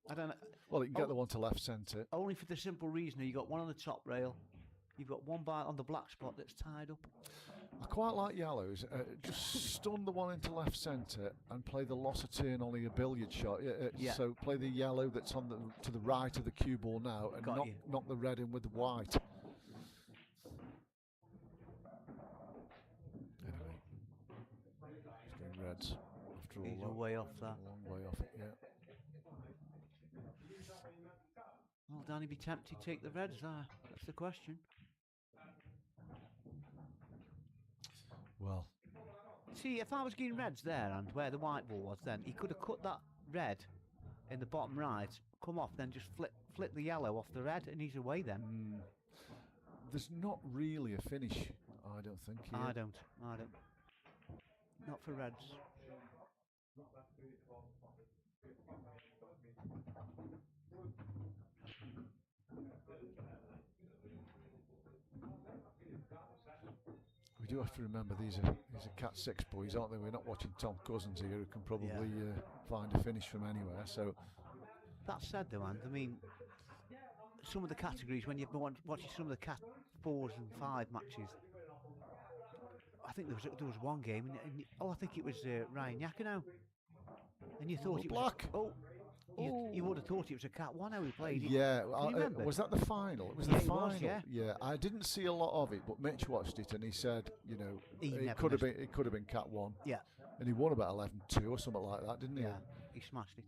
I don't know. Well, you can get the one to left centre. Only for the simple reason you got one on the top rail. You've got one on the black spot that's tied up. I quite like yellows. Just stun the one into left centre and play the loss of turn only a billiard shot. Yeah. So play the yellow that's on to the right of the cue ball now and knock the red in with the white. Anyway, he's going reds after all. He's a way off that. A long way off it, yeah. Will Danny be tempted to take the reds? That's the question. Well, see, if I was getting reds there and where the white ball was, then he could have cut that red in the bottom right, come off, then just flip the yellow off the red, and he's away then. There's not really a finish, I don't think. Here. I don't. Not for reds. We do have to remember these are Cat 6 boys, aren't they? We're not watching Tom Cousins here, who can probably find a finish from anywhere. So that said, though, and I mean, some of the categories when you've been watching some of the Cat 4s and 5 matches, I think there was one game, and I think it was Ryan Yakino, and you thought it was black. You would have thought it was a Cat 1 how he played. Yeah, was that the final? It was the final. Was, yeah, I didn't see a lot of it, but Mitch watched it and he said, you know, it could have been Cat 1. Yeah, and he won about 11-2 or something like that, didn't he? Yeah, he smashed it.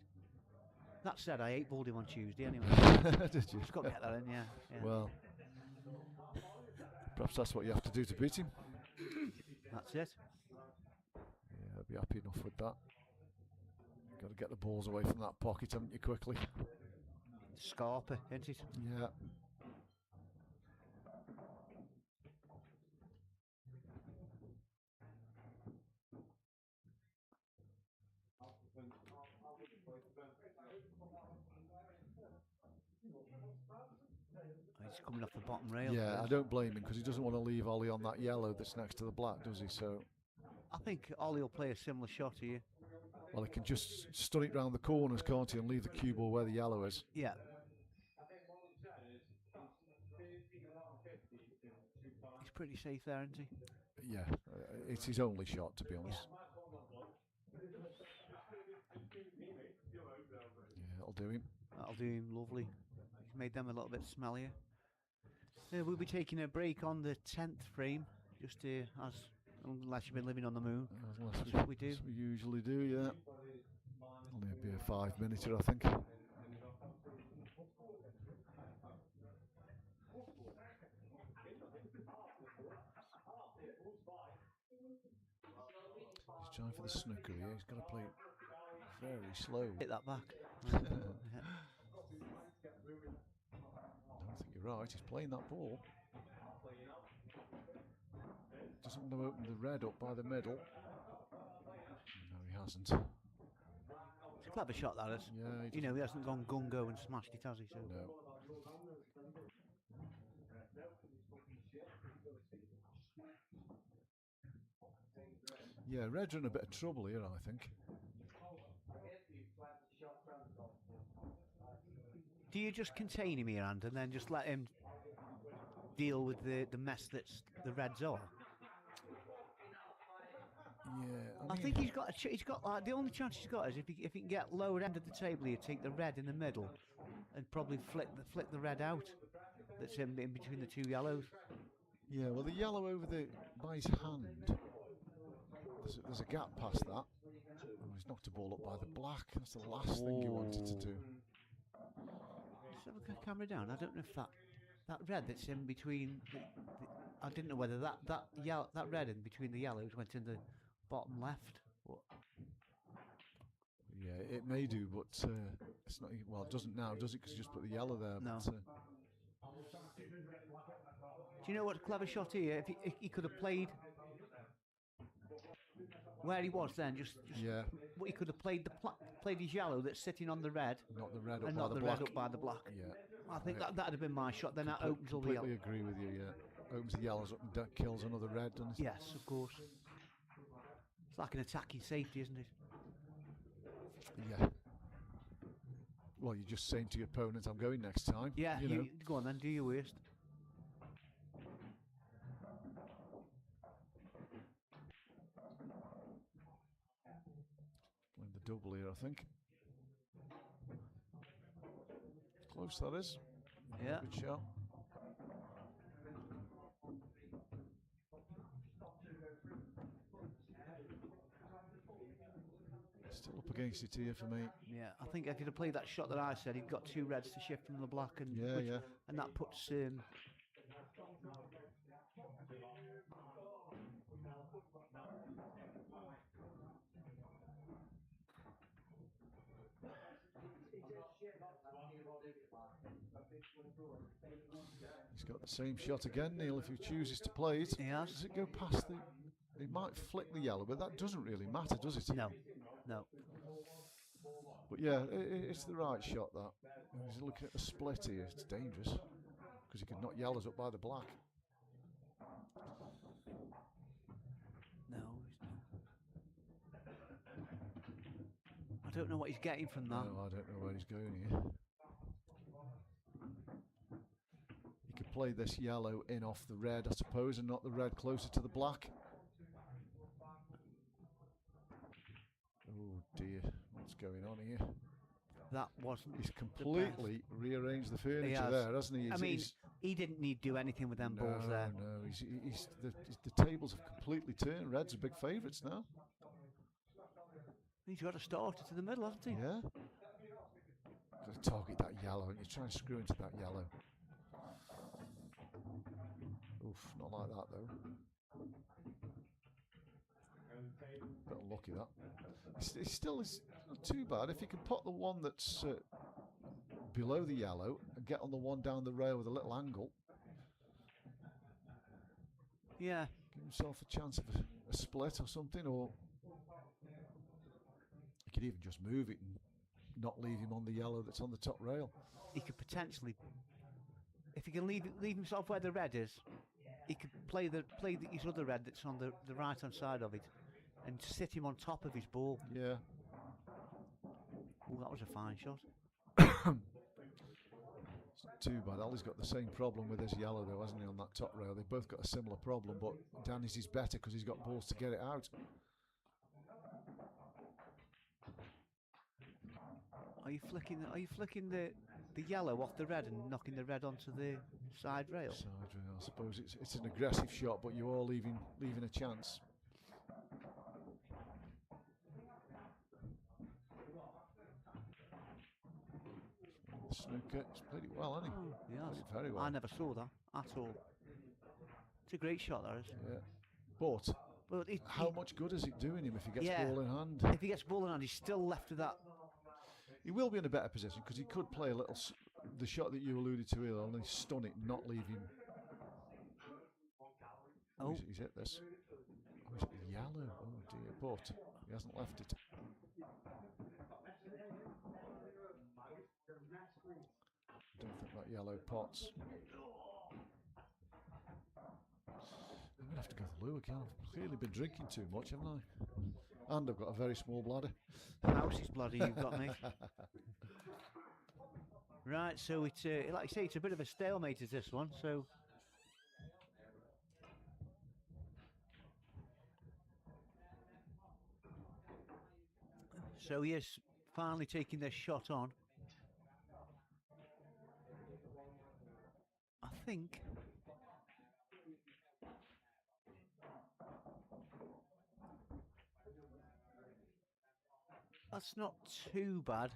That said, I 8-balled him on Tuesday anyway. Did you? Just got to get that in, yeah. Well, perhaps that's what you have to do to beat him. That's it. Yeah, I'd be happy enough with that. Got to get the balls away from that pocket, haven't you, quickly? Scarper, isn't it? Yeah. He's coming off the bottom rail. Yeah, I don't blame him because he doesn't want to leave Ollie on that yellow that's next to the black, does he? So I think Ollie will play a similar shot here. Well, he can just stun it round the corners, can't he, and leave the cue ball where the yellow is. Yeah. He's pretty safe there, isn't he? Yeah, it's his only shot, to be honest. Yeah, that'll do him. That'll do him lovely. He's made them a little bit smellier. We'll be taking a break on the 10th frame, just unless you've been living on the moon. That's what we do. We usually do, yeah. Only be a 5-minute, I think. He's trying for the snooker here. He's got to play it very slow. Hit that back. I don't think you're right. He's playing that ball. Doesn't want to open the red up by the middle. No, he hasn't. It's a clever shot, that is. Yeah, he hasn't gone gung-go and smashed it, has he? So. No. Yeah, Red's in a bit of trouble here, I think. Do you just contain him here, and then just let him deal with the mess that's the Reds are? Yeah, I think he's got like the only chance he's got is if he can get lower end of the table here, take the red in the middle, and probably flick the red out. That's in between the two yellows. Yeah, well, the yellow over by his hand. There's a gap past that. Oh, he's knocked the ball up by the black. That's the last thing he wanted to do. Let's have a camera down. I don't know if that red that's in between. I didn't know whether that red in between the yellows went in the bottom left. Yeah, it may do, but it's not. Well, it doesn't now, does it? Because you just put the yellow there. No. But, do you know what a clever shot here? If he could have played where he was then, just yeah. What he could have played his yellow that's sitting on the red, not the red up and by not the the black. red up by the black. Yeah, I think that'd have been my shot. Then that opens all the yellow. Completely agree with you. Yeah, opens the yellows up and kills another red, doesn't it? Yes, of course. It's like an attacking safety, isn't it? Yeah. Well, you're just saying to your opponent, "I'm going next time." Yeah, you go on then. Do your worst. Playing the double here, I think. Close, that is. Yeah. Good shot. Still up against it here for me. Yeah, I think if he'd have played that shot that I said, he'd got two reds to shift from the black, and and that puts. He's got the same shot again, Neil, if he chooses to play it. He has. Does it go past the... It might flick the yellow, but that doesn't really matter, does it? No. But yeah, it's the right shot, that. He's looking at the split here. It's dangerous, because he could knock yellows up by the black. No. I don't know what he's getting from that. No, I don't know where he's going here. He could play this yellow in off the red, I suppose, and knock the red closer to the black. Oh dear, what's going on here? That wasn't. He's completely rearranged the furniture there, hasn't he? I mean, he didn't need to do anything with them balls there. No, the tables have completely turned. Red's are big favourites now. He's got a starter to the middle, hasn't he? Yeah. Got to target that yellow, and you try and screw into that yellow. Oof, not like that though. Bit unlucky that. It still is not too bad. If you can pot the one that's below the yellow and get on the one down the rail with a little angle. Yeah. Give himself a chance of a split or something, or you could even just move it and not leave him on the yellow that's on the top rail. He could potentially, if he can leave himself where the red is, he could play his other red that's on the right hand side of it, and sit him on top of his ball. Yeah. Oh, that was a fine shot. too bad. Ollie's got the same problem with his yellow though, hasn't he, on that top rail? They've both got a similar problem, but Danny's is better because he's got balls to get it out. Are you flicking the yellow off the red and knocking the red onto the side rail? Side rail, I suppose it's an aggressive shot, but you are leaving a chance. Snooker, he's played it well, hasn't he? Oh, yes. Played it very well. I never saw that at all. It's a great shot, that is. Yeah. But how much good is it doing him if he gets ball in hand? If he gets ball in hand, he's still left with that. He will be in a better position because he could play a little. The shot that you alluded to earlier, only stun it, not leave him. Oh, he's hit this. Oh, he's yellow. Oh dear, but he hasn't left it. I don't think that yellow pots. I'm gonna have to go to the loo again. I've clearly been drinking too much, haven't I? And I've got a very small bladder. Mouse's bladder you've got, mate. Right, so it's like I say, it's a bit of a stalemate, is this one? So he is finally taking this shot on. I think. That's not too bad.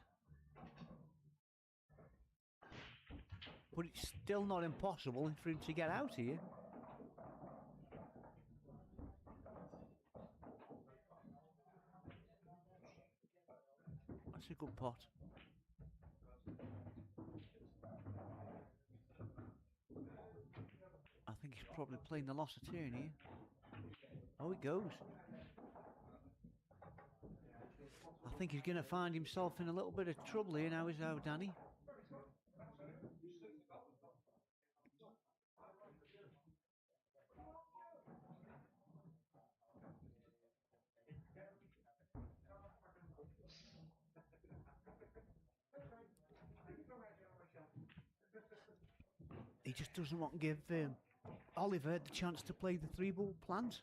But it's still not impossible for him to get out here. That's a good pot. I think he's probably playing the loss of turn here. Oh, it goes. I think he's going to find himself in a little bit of trouble here now, is how Danny. He just doesn't want to give Oliver the chance to play the 3-ball plant.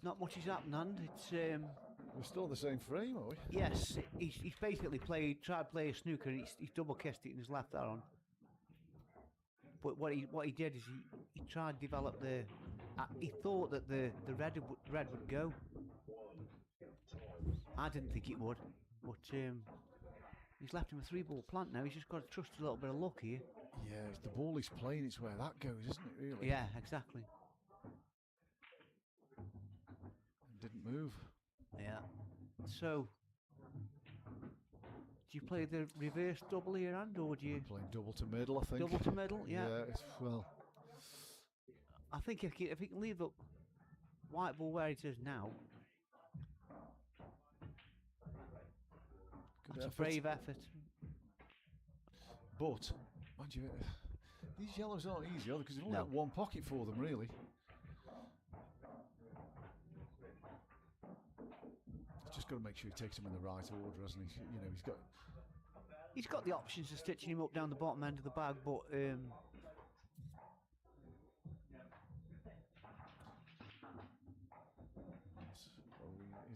Not much is happening. It's we're still the same frame, are we? yes. He's basically tried to play a snooker, and he's double kissed it in his left arm. But what he did is he tried to develop the. He thought that the red would go. I didn't think it would, but he's left him a 3-ball plant now. He's just got to trust a little bit of luck here. Yeah, it's the ball he's playing, it's where that goes, isn't it? Really? Yeah, exactly. Didn't move. Yeah. So, do you play the reverse double here, and or do you playing double to middle? I think double to middle. Yeah. Yeah. Well, I think if he can leave the white ball where it is now, that's a brave effort. But mind you, these yellows aren't easy, are they? Because you've only got one pocket for them, really. Just got to make sure he takes them in the right order, hasn't he? You know, he's got the options of stitching him up down the bottom end of the bag, but is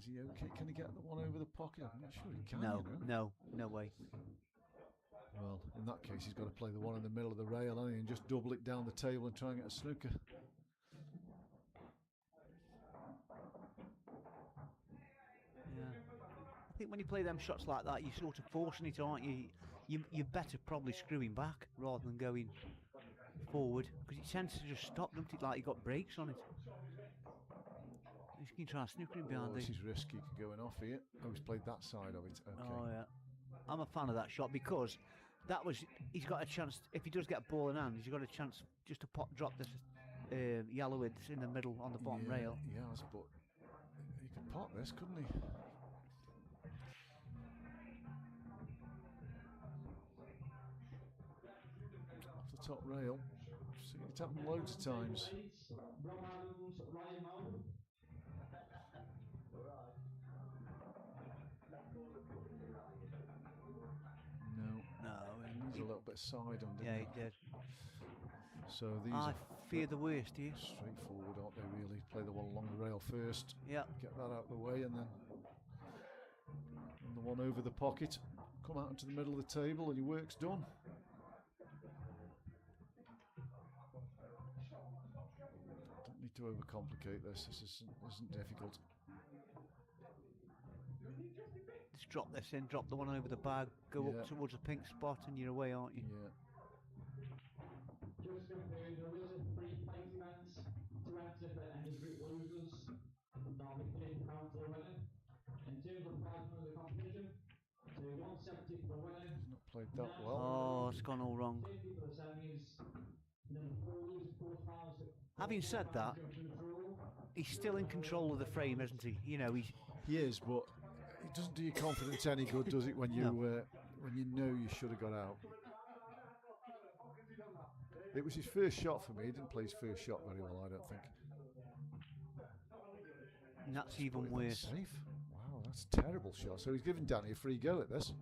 he okay? Can he get the one over the pocket? I'm not sure he can. No way. Well, in that case, he's got to play the one in the middle of the rail, hasn't he, and just double it down the table and try and get a snooker. I think when you play them shots like that, you're sort of forcing it, aren't you? You're better probably screwing back rather than going forward, because it tends to just stop, doesn't it? Like you got brakes on it. He's going to try snookering behind This is risky going off here. Oh, he's played that side of it. Okay. Oh, yeah. I'm a fan of that shot because he's got a chance, if he does get a ball in hand, he's got a chance just to drop this Yellowwoods in the middle on the bottom rail. Yes, but he could pot this, couldn't he? Off the top rail. Seen it happen loads of times. No, he needs a little bit of side on, didn't he did. So these I fear the worst here. Straightforward, aren't they, really? Play the one along the rail first. Yeah. Get that out of the way, and then the one over the pocket. Come out into the middle of the table, and your work's done. Don't need to overcomplicate this. This isn't difficult. Just drop this in, drop the one over the bag, go up towards the pink spot, and you're away, aren't you? Yeah. Just comparing, there is a free fight events to enter for any group losers. That'll be £50 for the winner. In terms of prize money of the competition, so 170 for the winner. He's not played that well. Oh, it's gone all wrong. 50 for the semis. And then 4 losers, 4 finals. Having said that, he's still in control of the frame, isn't he? You know, he is, but it doesn't do your confidence any good, does it? When you when you know you should have got out. It was his first shot for me. He didn't play his first shot very well, I don't think. And that's even worse. Safe. Wow, that's a terrible shot. So he's giving Danny a free go at this.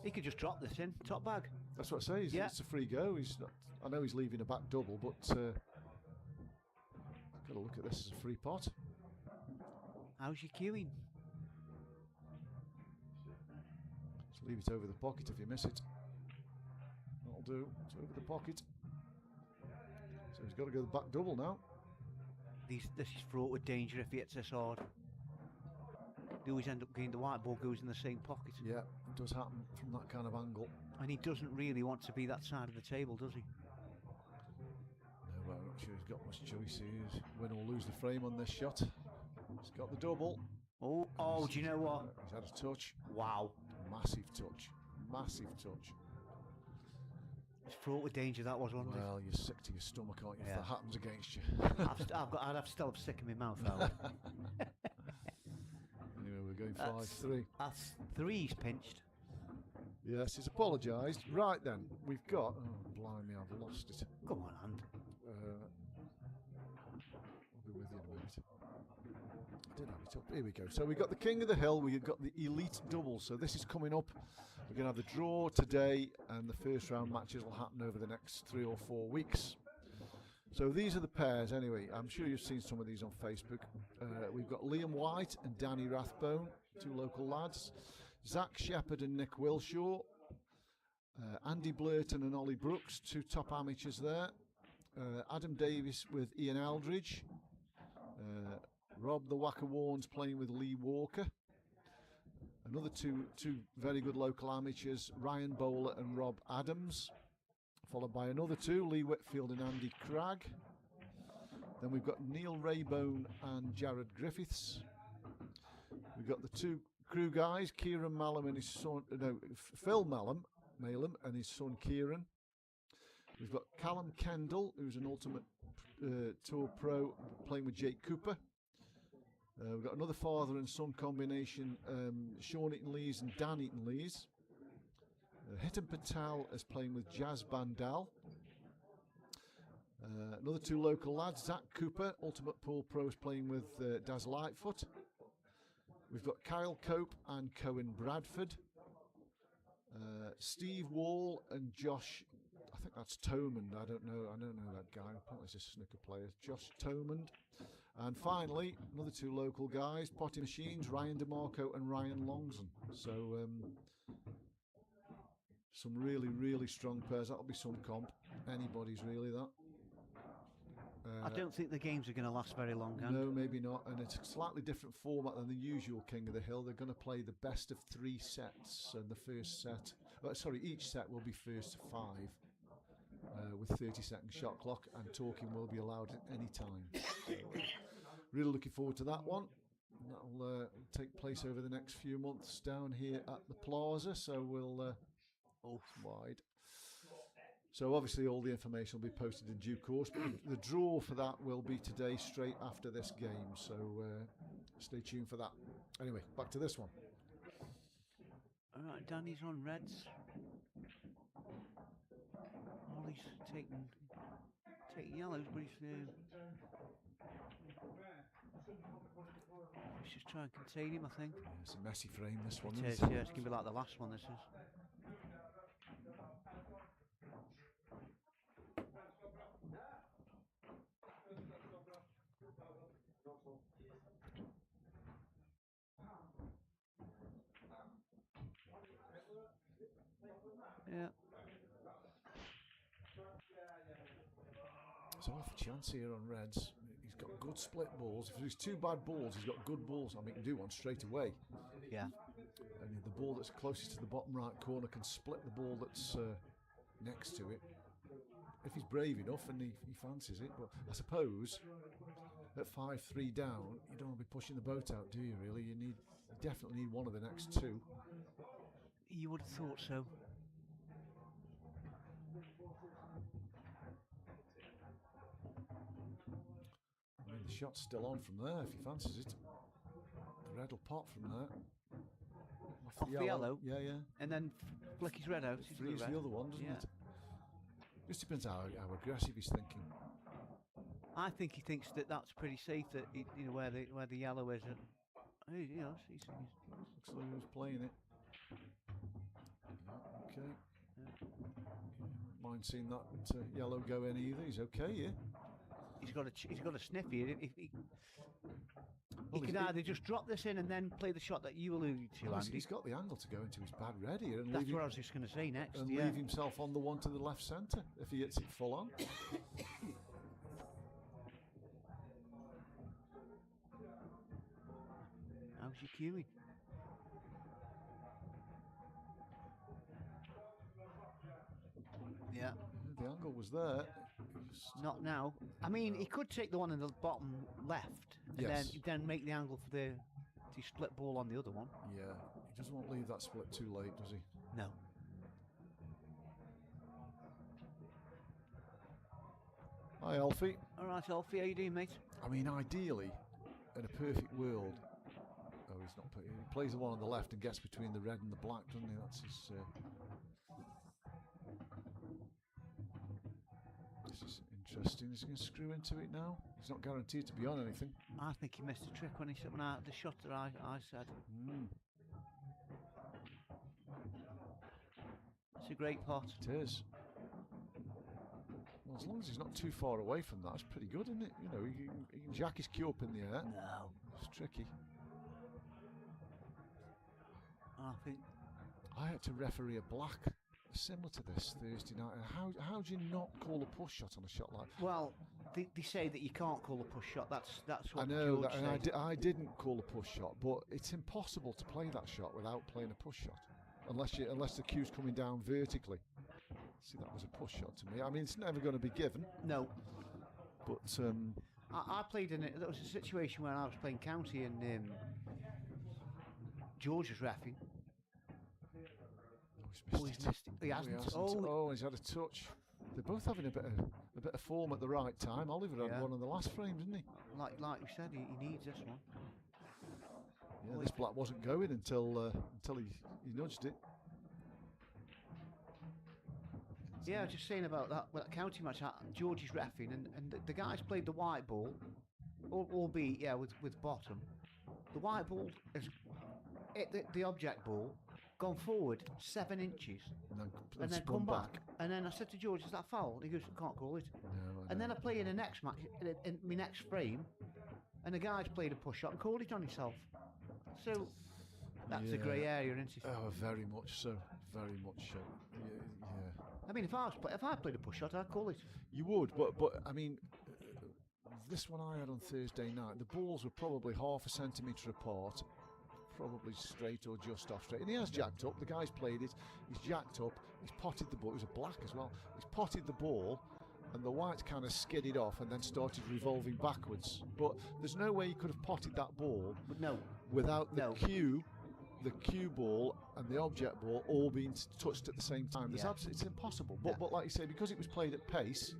He could just drop this in, top bag. That's what I say. It's a free go. He's not. I know he's leaving a back double, but I've got to look at this as a free pot. How's your queuing? Just leave it over the pocket if you miss it. That'll do. It's over the pocket. So he's got to go the back double now. This is fraught with danger if he hits this hard. They always end up getting the white ball goes in the same pocket. Yeah, it does happen from that kind of angle. And he doesn't really want to be that side of the table, does he? No, I'm not sure he's got much choice here. Win or lose the frame on this shot. He's got the double. Oh, do you know what? He's had a touch. Wow. Massive touch. Massive touch. It's fraught with danger, that was, wasn't it? Well, you're sick to your stomach, aren't you, if that happens against you? I'd have still have sick in my mouth, that Anyway, we're going 5-3. That's three's pinched. Yes, he's apologised. Right then, we've got... Oh, blimey, I've lost it. Come on, Hand. I'll be with you in a minute. I did have it up. Here we go. So we've got the King of the Hill. We've got the Elite Double. So this is coming up. We're going to have the draw today, and the first round matches will happen over the next 3 or 4 weeks. So these are the pairs anyway. I'm sure you've seen some of these on Facebook. We've got Liam White and Danny Rathbone, 2 local lads. Zach Shepherd and Nick Wilshaw. Andy Blurton and Ollie Brooks, 2 top amateurs there. Adam Davis with Ian Aldridge. Rob the Wacker Warns playing with Lee Walker. Another two very good local amateurs, Ryan Bowler and Rob Adams, followed by another 2, Lee Whitfield and Andy Cragg. Then we've got Neil Raybone and Jared Griffiths. We've got the 2 crew guys, Kieran Mallam and his son, Phil Mallam and his son Kieran. We've got Callum Kendall, who's an Ultimate Tour pro, playing with Jake Cooper. We've got another father and son combination, Sean Eaton-Lees and Dan Eaton-Lees. Hitan Patel is playing with Jazz Bandal. Another 2 local lads, Zach Cooper, Ultimate Pool Pro, is playing with Daz Lightfoot. We've got Kyle Cope and Cohen Bradford. Steve Wall and Josh, I think that's Tomand, I don't know that guy, apparently he's a snooker player, Josh Tomand. And finally, another 2 local guys, Potty Machines, Ryan DeMarco and Ryan Longson. So some really, really strong pairs. That'll be some comp. Anybody's really that. I don't think the games are going to last very long, Hand. No, maybe not. And it's a slightly different format than the usual King of the Hill. They're going to play the best of 3 sets. And the first set, each set will be first to 5. With 30-second shot clock, and talking will be allowed at any time. really looking forward to that one. That'll take place over the next few months down here at the Plaza, so we'll wide. So obviously all the information will be posted in due course, but the draw for that will be today straight after this game, so stay tuned for that. Anyway, back to this one. Alright, Danny's on reds. Ollie's taking yellows, but he's just trying to contain him, I think. Yeah, it's a messy frame, this one. It is, yeah, it's going to be like the last one, this is. Yeah. So off a chance here on reds. He's got good split balls. If there's 2 bad balls, he's got good balls. I mean, he can do one straight away. Yeah. And the ball that's closest to the bottom right corner can split the ball that's next to it. If he's brave enough and he fancies it. But I suppose at 5-3 down, you don't want to be pushing the boat out, do you? Really, you definitely need one of the next 2. You would have thought so. I mean, the shot's still on from there if he fancies it. The red will pop from there. Off the yellow? Yeah, yeah. And then flick his red out. Frees the other one, doesn't it? Just depends how aggressive he's thinking. I think he thinks that that's pretty safe, that where the yellow is. He's looks like he was playing it. Yeah, okay. Yeah. Mind seeing that yellow go in either. He's okay, yeah. He's got a sniff here. He could either just drop this in and then play the shot that you alluded to, Andy. He's got the angle to go into his bad red here. And that's what I was just going to say next. And leave himself on the one to the left centre if he hits it full on. How's your cueing? Yeah. The angle was there. Not now. I mean, he could take the one in the bottom left and then make the angle for the split ball on the other one. Yeah, he doesn't want to leave that split too late, does he? No. Hi, Alfie. All right, Alfie, how you doing, mate? I mean, ideally, in a perfect world, he's not. He plays the one on the left and gets between the red and the black, doesn't he? That's his. This is interesting. Is he going to screw into it now? He's not guaranteed to be on anything. I think he missed a trick when he shot the shot that I said. It's a great pot. It is. Well, as long as he's not too far away from that, it's pretty good, isn't it? You know, he can jack his cue up in the air. No. It's tricky. I think I had to referee a black similar to this Thursday night. How do you not call a push shot on a shot like that? Well, they say that you can't call a push shot. That's what I know, George said. I didn't call a push shot, but it's impossible to play that shot without playing a push shot, unless the cue's coming down vertically. See, that was a push shot to me. I mean, it's never going to be given. No. But I played in it. There was a situation where I was playing county and George was reffing. He's missed it. He hasn't. He's had a touch. They're both having a bit of form at the right time. Oliver had one in the last frame, didn't he? Like we said, he needs this one. Yeah, this black wasn't going until he nudged it. Yeah, I was just saying about that county match. George is reffing, and the guys played the white ball, albeit with bottom. The white ball has hit the object ball, gone forward 7 inches, and then come back. And then I said to George, "Is that foul?" He goes, "I can't call it." No, and then I play in the next match, in my next frame, and the guy's played a push shot and called it on himself. So that's a grey area, isn't it? Oh, very much so. Very much so. Yeah. I mean, if I played a push shot, I'd call it. You would, but I mean, this one I had on Thursday night, the balls were probably half a centimetre apart, probably straight or just off straight. And he has jacked up. The guy's played it. He's jacked up. He's potted the ball. It was a black as well. He's potted the ball, and the whites kind of skidded off and then started revolving backwards. But there's no way he could have potted that ball No. without the No. cue ball and the object ball all being touched at the same time. Yeah. It's impossible. But like you say, because it was played at pace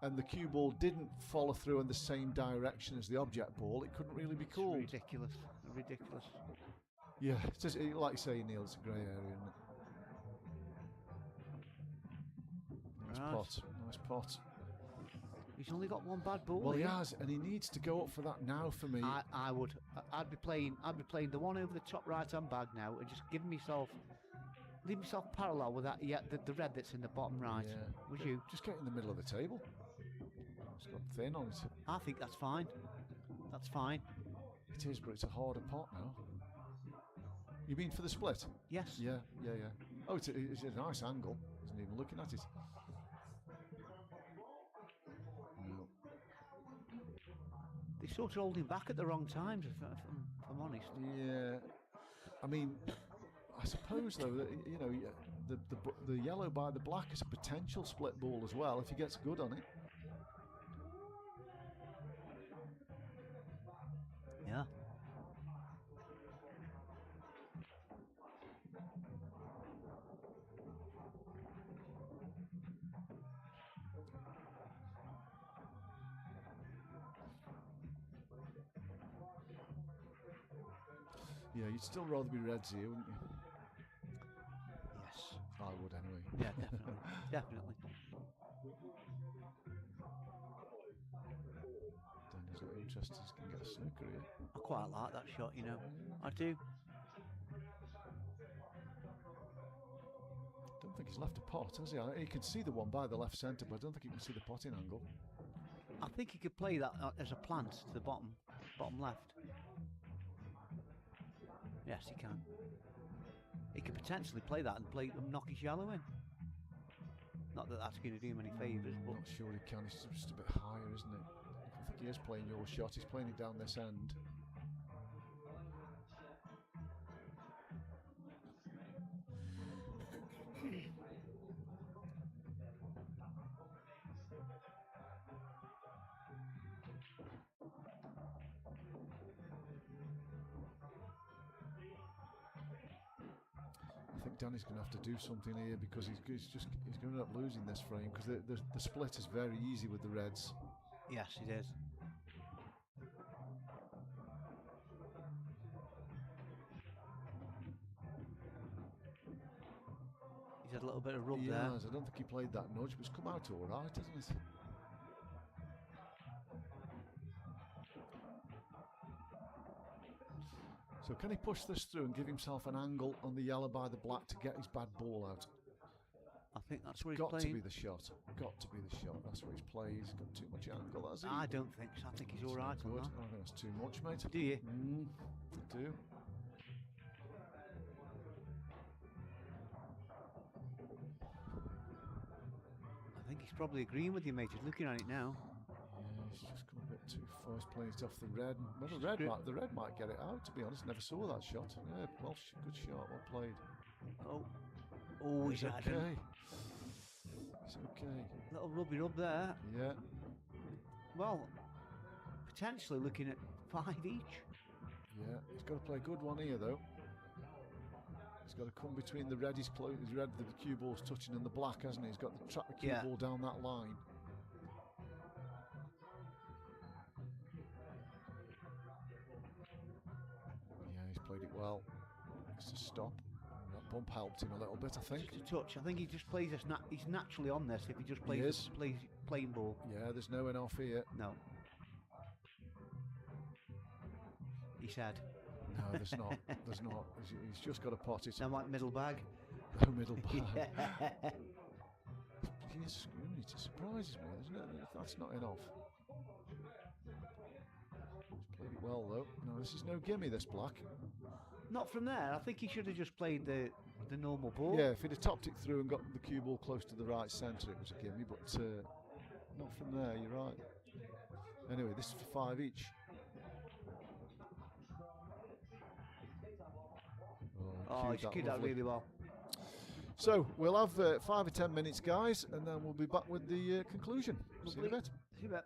and the cue ball didn't follow through in the same direction as the object ball, it couldn't really be called. It's ridiculous. Ridiculous. Yeah, it's just, like you say, Neil, it's a grey area, isn't it? Nice Right. pot. Nice pot. He's only got one bad ball. Well, he here. has, and he needs to go up for that now for me. I would. I'd be playing the one over the top right-hand bag now, and just leave myself parallel with that. Yeah, the red that's in the bottom right. Yeah. Would you? Just get in the middle of the table. It's got thin on it. I think that's fine. That's fine. It is, but it's a harder pot now. You mean for the split? Yes. Yeah. Oh, it's a nice angle. Isn't even looking at it. No. They sort of hold him back at the wrong times, if I'm honest. Yeah. I mean, I suppose though that the yellow by the black is a potential split ball as well if he gets good on it. Yeah. Yeah, you'd still rather be reds here, wouldn't you? Yes. I would anyway. Yeah, definitely. Definitely. Danny's not interested, he's going to get a snooker here. I quite like that shot, you know. I do. Don't think he's left a pot, has he? He can see the one by the left centre, but I don't think he can see the potting angle. I think he could play that as a plant to the bottom left. Yes, he can. He could potentially play that and knock his yellow in. Not that that's going to do him any favours, I'm but not sure he can. It's just a bit higher, isn't it? I think he is playing your shot. He's playing it down this end. I think Danny's going to have to do something here because he's going to end up losing this frame because the split is very easy with the reds. yes, it is. He's had a little bit of rub He there. has. I don't think he played that nudge, but it's come out all right, hasn't it? So can he push this through and give himself an angle on the yellow by the black to get his bad ball out? I think that's where he's Got playing. to be the shot. Got to be the shot. That's what he's played. He's got too much angle, has he? I don't think so. I think he's all right on Good. that. I think that's too much, mate. Do you? I do. I think he's probably agreeing with you, mate. He's looking at it now. Yeah, he's just come a bit too far. He's playing it off the red. Well, the red might get it out, to be honest. Never saw that shot. Yeah, well, good shot. Well played. Oh, he's had okay. him. It's okay. Little rubby rub there. Yeah. Well, potentially looking at 5 each. Yeah. He's got to play a good one here, though. He's got to come between the red. He's red. The cue ball's touching and the black, hasn't he? He's got to track the cue ball down that line. Yeah, he's played it well. Needs to stop. That bump helped him a little bit, I think. Just a touch. I think he just plays this. He's naturally on this if he just plays plain ball. Yeah, there's no one off here. No. He said. No, there's not. There's not. He's just got to pot it. Now like middle bag. No middle bag. It surprises me, isn't it? If that's not enough. He's played it well though. No, this is no gimme, this black. Not from there. I think he should have just played the normal ball. Yeah, if he'd have topped it through and got the cue ball close to the right centre, it was a gimme, but not from there, you're right. Anyway, this is for 5 each. Oh, he's cued that really well. So we'll have 5 or 10 minutes, guys, and then we'll be back with the conclusion. See you in a bit. See you in a bit.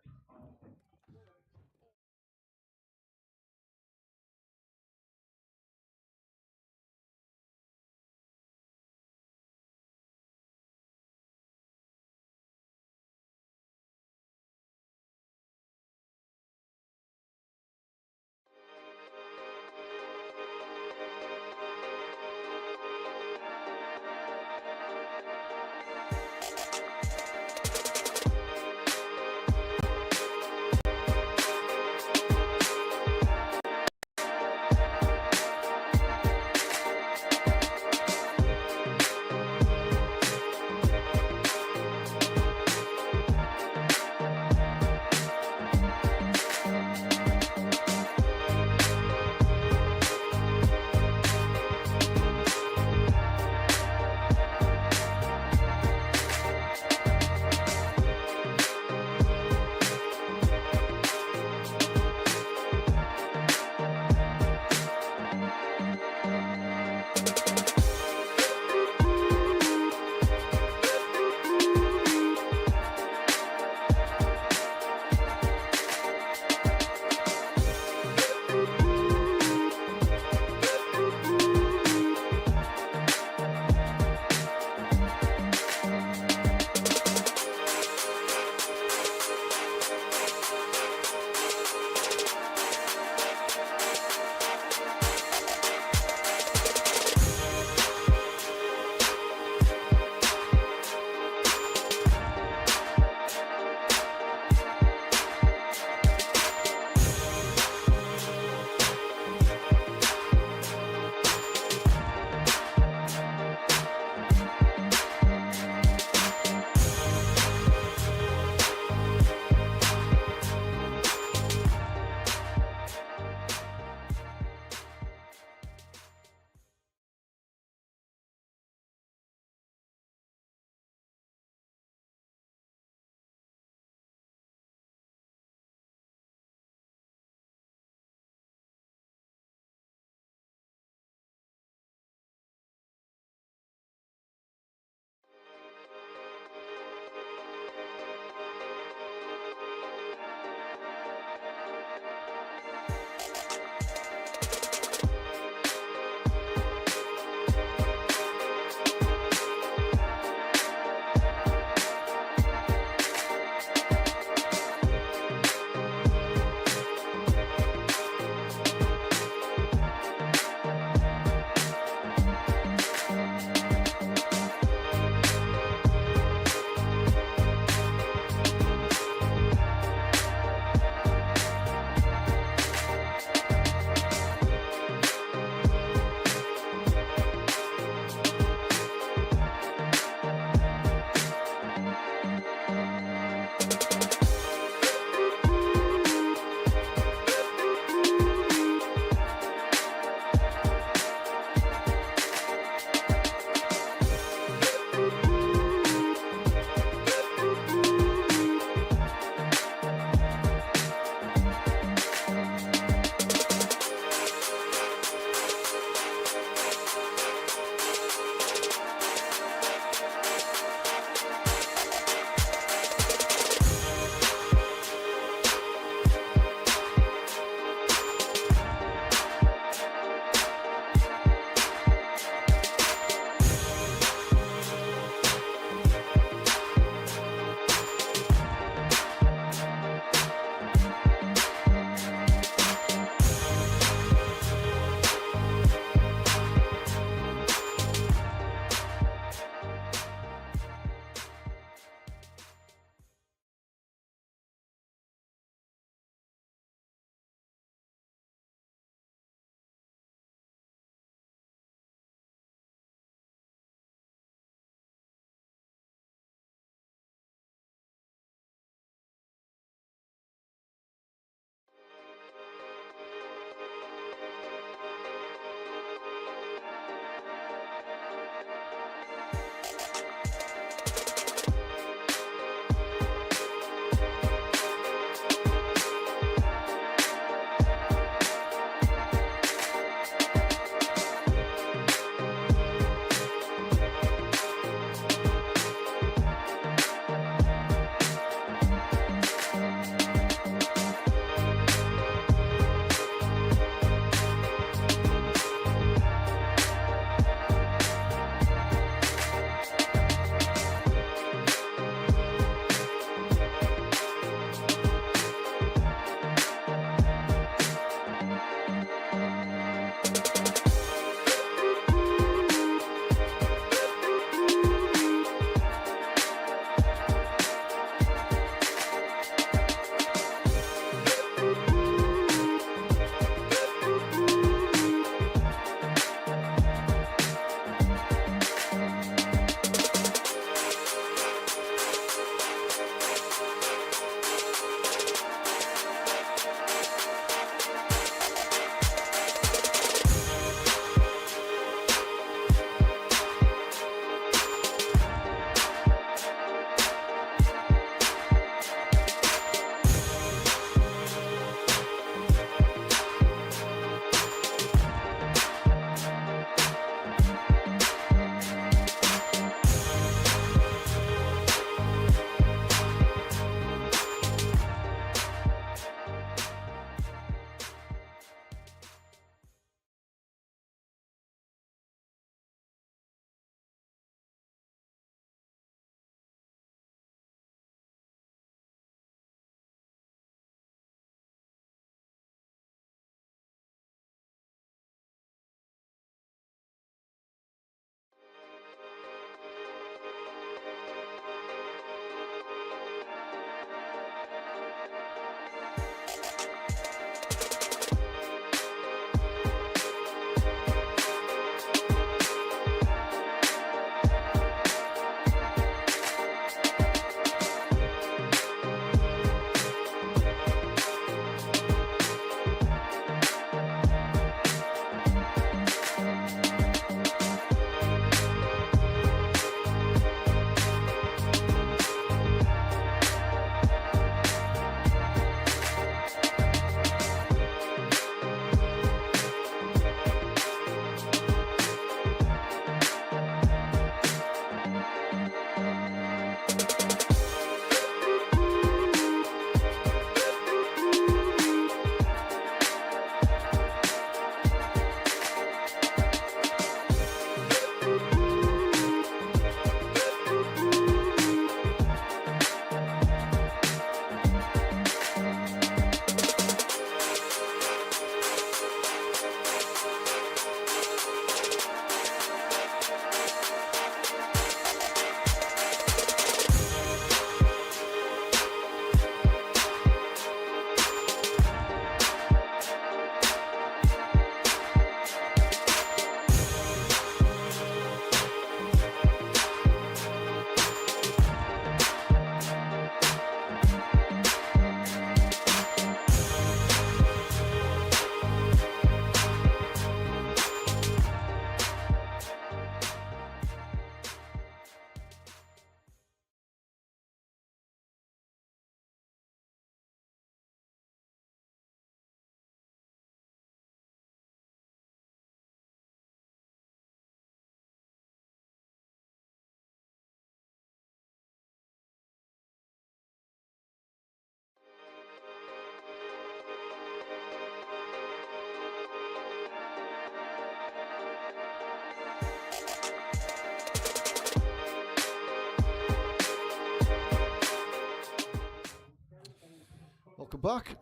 welcome back.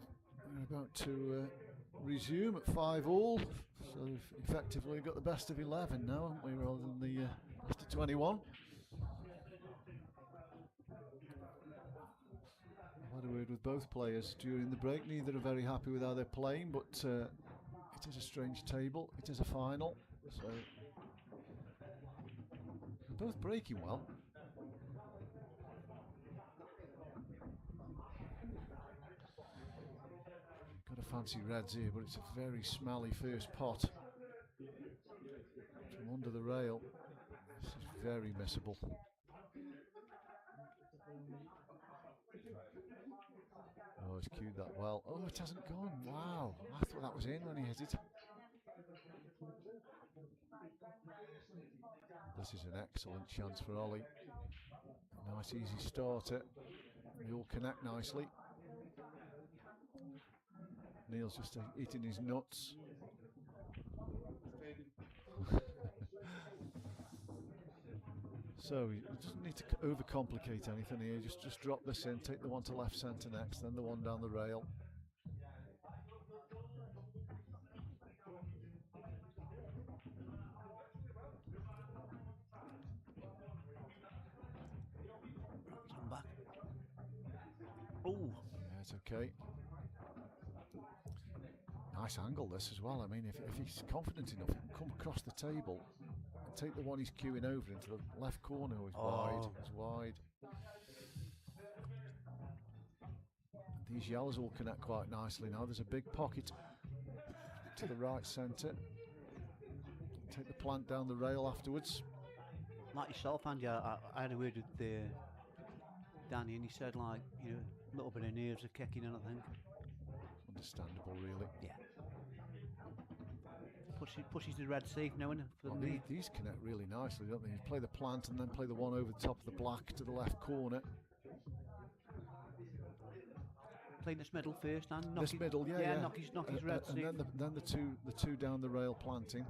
We're about to resume at 5-all. So we've effectively got the best of 11 now, haven't we, rather than the best of 21. I had a word with both players during the break. Neither are very happy with how they're playing, but it is a strange table. It is a final, so they're both breaking well. Got a fancy reds here, but it's a very smelly first pot from under the rail. This is very missable. Oh, he's cued that well. Oh, it hasn't gone. Wow, I thought that was in when he hit it. This is an excellent chance for Ollie. A nice easy starter. They all connect nicely. Neil's just eating his nuts. So he doesn't need to overcomplicate anything here. Just drop this in, take the one to left centre next, then the one down the rail. Come back. Oh, yeah, it's okay. Nice angle this as well. I mean, if he's confident enough, he can come across the table and take the one he's queuing over into the left corner. Oh, he's wide. He's wide. And these yellows all connect quite nicely now. There's a big pocket to the right centre. Take the plant down the rail afterwards. like yourself, Andy, I had a word with Danny, and he said, like, you know, a little bit of nerves are kicking in, I think. Understandable, really. Yeah. Pushes the red safe now, innit? Well, these connect really nicely, don't they? You play the plant and then play the one over the top of the black to the left corner. Playing this middle first, and knock this his, middle, yeah. knock his red safe. And then the two down the rail planting.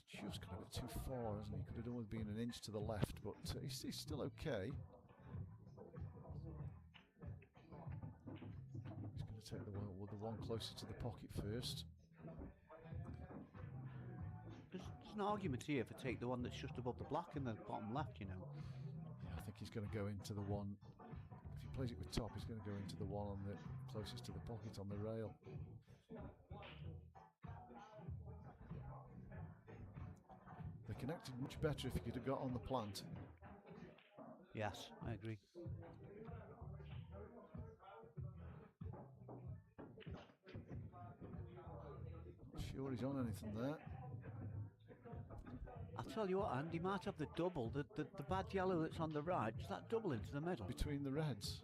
He's just gone a bit too far, hasn't he? Could have done with being an inch to the left, but he's still okay. Take the one closer to the pocket first. There's an argument here for take the one that's just above the black in the bottom left, you know. Yeah, I think he's going to go into the one. If he plays it with top, he's going to go into the one on the closest to the pocket on the rail. They connected much better if he could have got on the plant. Yes, I agree. Sure he's on anything there. I'll tell you what, Andy, might have the double, the bad yellow that's on the right. Does that double into the middle? Between the reds?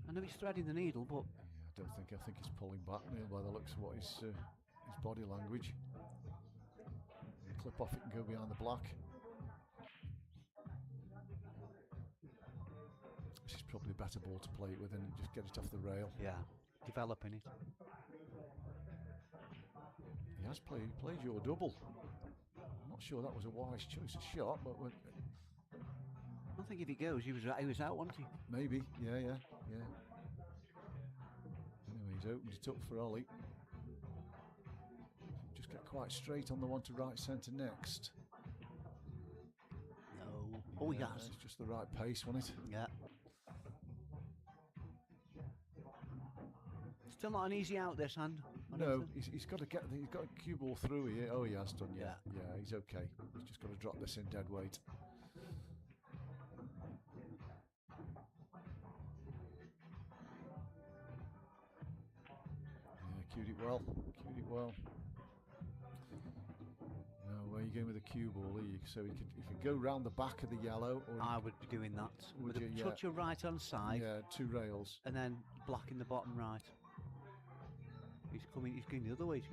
I know he's threading the needle, but... Yeah, I think he's pulling back, Neil, by the looks of what his body language. And clip off it and go behind the black. This is probably a better ball to play it with and just get it off the rail. Yeah, developing it. He has played your double. I'm not sure that was a wise choice of shot, but I think if he goes, he was out, wasn't he? Maybe, yeah. Anyway, he's opened it up for Ollie. Just get quite straight on the one to right centre next. No. Oh, yeah, yes. It's just the right pace, wasn't it? Yeah. Still not an easy out this hand. No, he's got to cue ball through here. Oh, he has done, yeah. Yeah, he's okay. He's just got to drop this in dead weight. Yeah, cued it well. Now, where are you going with the cue ball? So he could go round the back of the yellow. Or I would be doing that. With a touch of right hand side. Yeah, two rails. And then black in the bottom right. He's going the other way. Oh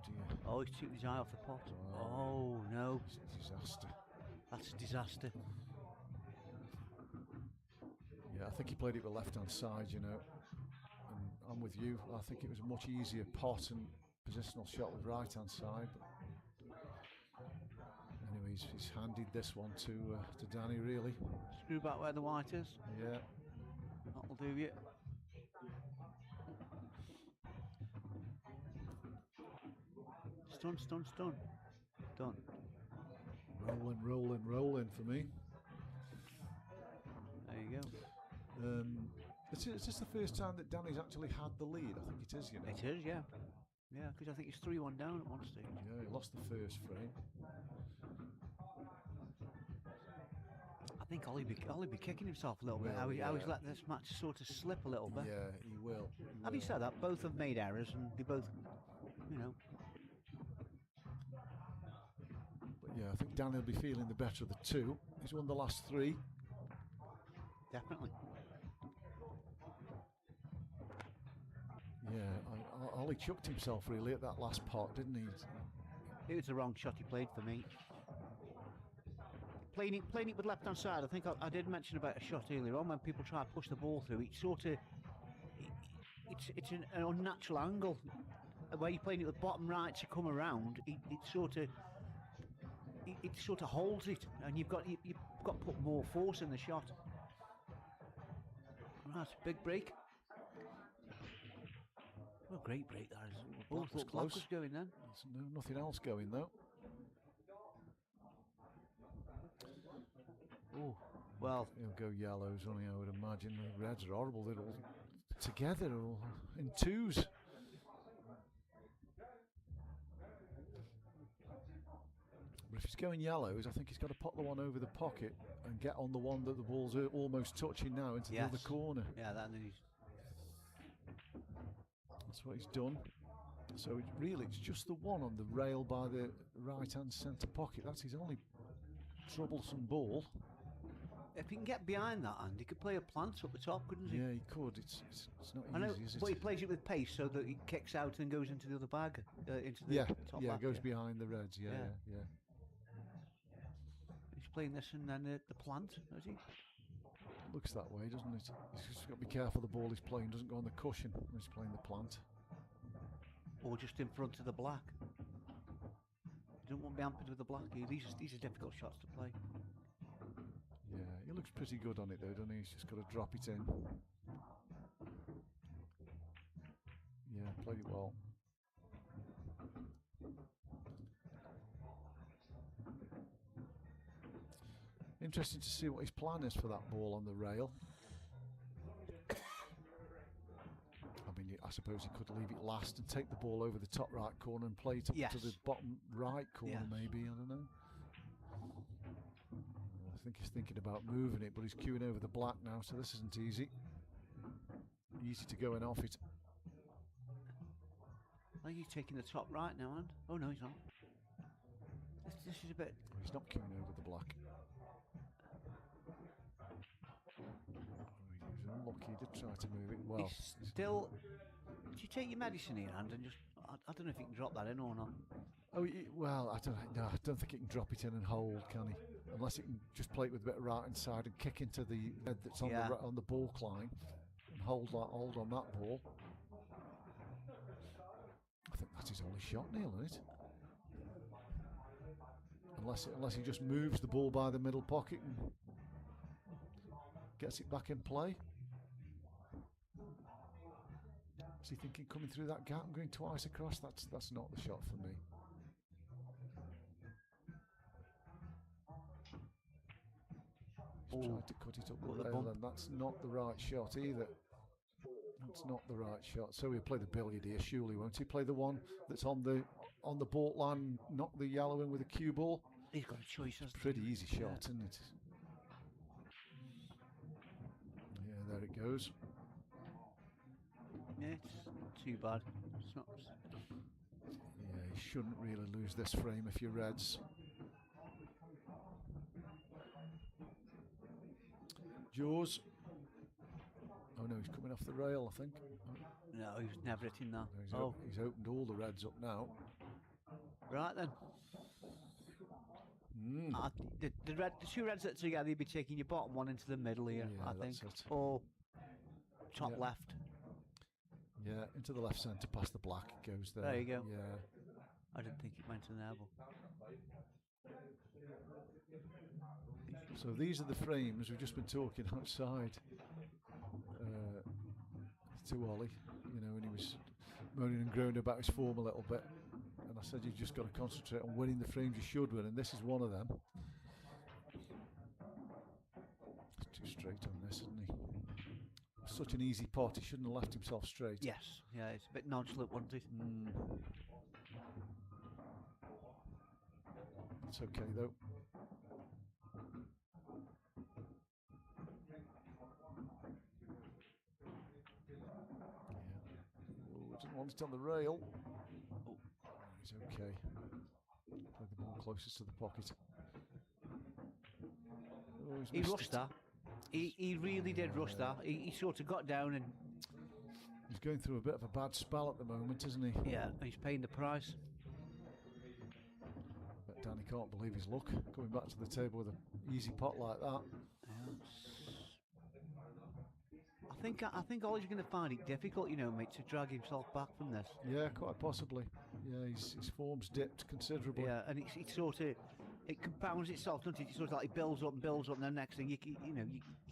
dear. Oh, he's took his eye off the pot. Oh no. It's a disaster. That's a disaster. Yeah, I think he played it with left hand side, you know. And I'm with you. I think it was a much easier pot and positional shot with right hand side. But anyway, he's handed this one to Danny, really. Screw back where the white is. Yeah. That'll do you. Stun, stun, stun. Done. Rolling, rolling, rolling for me. There you go. Is this the first time that Danny's actually had the lead? I think it is, you know. It is, yeah. Yeah, because I think he's 3-1 down at one stage. Yeah, he lost the first frame. I think Ollie be kicking himself a little bit. Well, How he's yeah. let this match sort of slip a little bit. Yeah, he will. Having said that, both have made errors and they both, you know. But yeah, I think Danny will be feeling the better of the two. He's won the last 3. Definitely. Yeah, Ollie chucked himself really at that last pot, didn't he? It was the wrong shot he played for me. Playing it with left hand side, I think I did mention about a shot earlier on when people try to push the ball through. It's sort of, it's an unnatural angle. Where you're playing it with bottom right to come around, it sort of holds it, and you've got to put more force in the shot. Right, big break. Well, great break that is. Black was Black close. was going then. There's nothing else going though. Oh, well. He'll go yellows, only I would imagine. The reds are horrible. They're all together, all in twos. But if he's going yellows, I think he's got to pop the one over the pocket and get on the one that the ball's almost touching now into the other corner. Yeah, That's what he's done. So it's just the one on the rail by the right-hand centre pocket. That's his only troublesome ball. If he can get behind that hand, he could play a plant up the top, couldn't he? Yeah, he could. It's not I know, easy, is it? but he plays it with pace so that he kicks out and goes into the other bag, into the top yeah, back, goes behind the reds. Yeah. He's playing this and then the plant, is he? Looks that way, doesn't it? He's just got to be careful the ball he's playing doesn't go on the cushion when he's playing the plant. Or just in front of the black. You don't want to be hampered with the black. These are difficult shots to play. Yeah, he looks pretty good on it though, doesn't he? He's just got to drop it in. Yeah, played it well. Interesting to see what his plan is for that ball on the rail. I mean, I suppose he could leave it last and take the ball over the top right corner and play it up to the bottom right corner, maybe. I don't know. I think he's thinking about moving it, but he's queuing over the black now, so this isn't easy. Easy to go in off it. I think he's taking the top right now, and oh no, he's not. This is a bit. He's not queuing over the black. He was unlucky. He did try to move it well. He's still. Do you take your medicine in your hand and just? I don't know if you can drop that in or not. Oh well, I don't think he can drop it in and hold, can he? Unless he can just play it with a bit of right hand side and kick into the head that's on on the ball climb and hold on that ball. I think that's his only shot, Neil, isn't it? Unless he just moves the ball by the middle pocket and gets it back in play. Is he thinking coming through that gap and going twice across? That's not the shot for me. He's tried to cut it up the rail, and that's not the right shot either. That's not the right shot. So he'll play the billiard here, surely, won't he? Play the one that's on the baulk line, knock the yellow in with a cue ball. He's got a choice. Pretty easy shot, isn't it? Yeah, there it goes. Yeah, it's too bad. It's not. Yeah, you shouldn't really lose this frame if you're Reds. Jaws. Oh no, he's coming off the rail, I think. No, he was never hitting that. No, he's opened all the Reds up now. Right then. The two Reds that together, you'd be taking your bottom one into the middle here, yeah, I think. It. Or top left. Yeah, into the left centre, past the black, it goes there. There you go. Yeah. I didn't think it went in there, but So these are the frames we've just been talking outside to Ollie, you know, when he was moaning and groaning about his form a little bit. And I said you've just got to concentrate on winning the frames you should win, and this is one of them. He's too straight on this, isn't he? Such an easy pot, he shouldn't have left himself straight. Yes, yeah, it's a bit nonchalant, wasn't it? It's okay though. Doesn't want it on the rail. Oh, he's okay. Play the ball closest to the pocket. Oh, He rushed that. He really did rush that. He sort of got down and... He's going through a bit of a bad spell at the moment, isn't he? Yeah, he's paying the price. But Danny can't believe his luck, coming back to the table with an easy pot like that. I think Ollie's going to find it difficult, you know, mate, to drag himself back from this. Yeah, quite possibly. Yeah, his form's dipped considerably. Yeah, and it's sort of, it compounds itself, doesn't it? It sort of like builds up, and then next thing you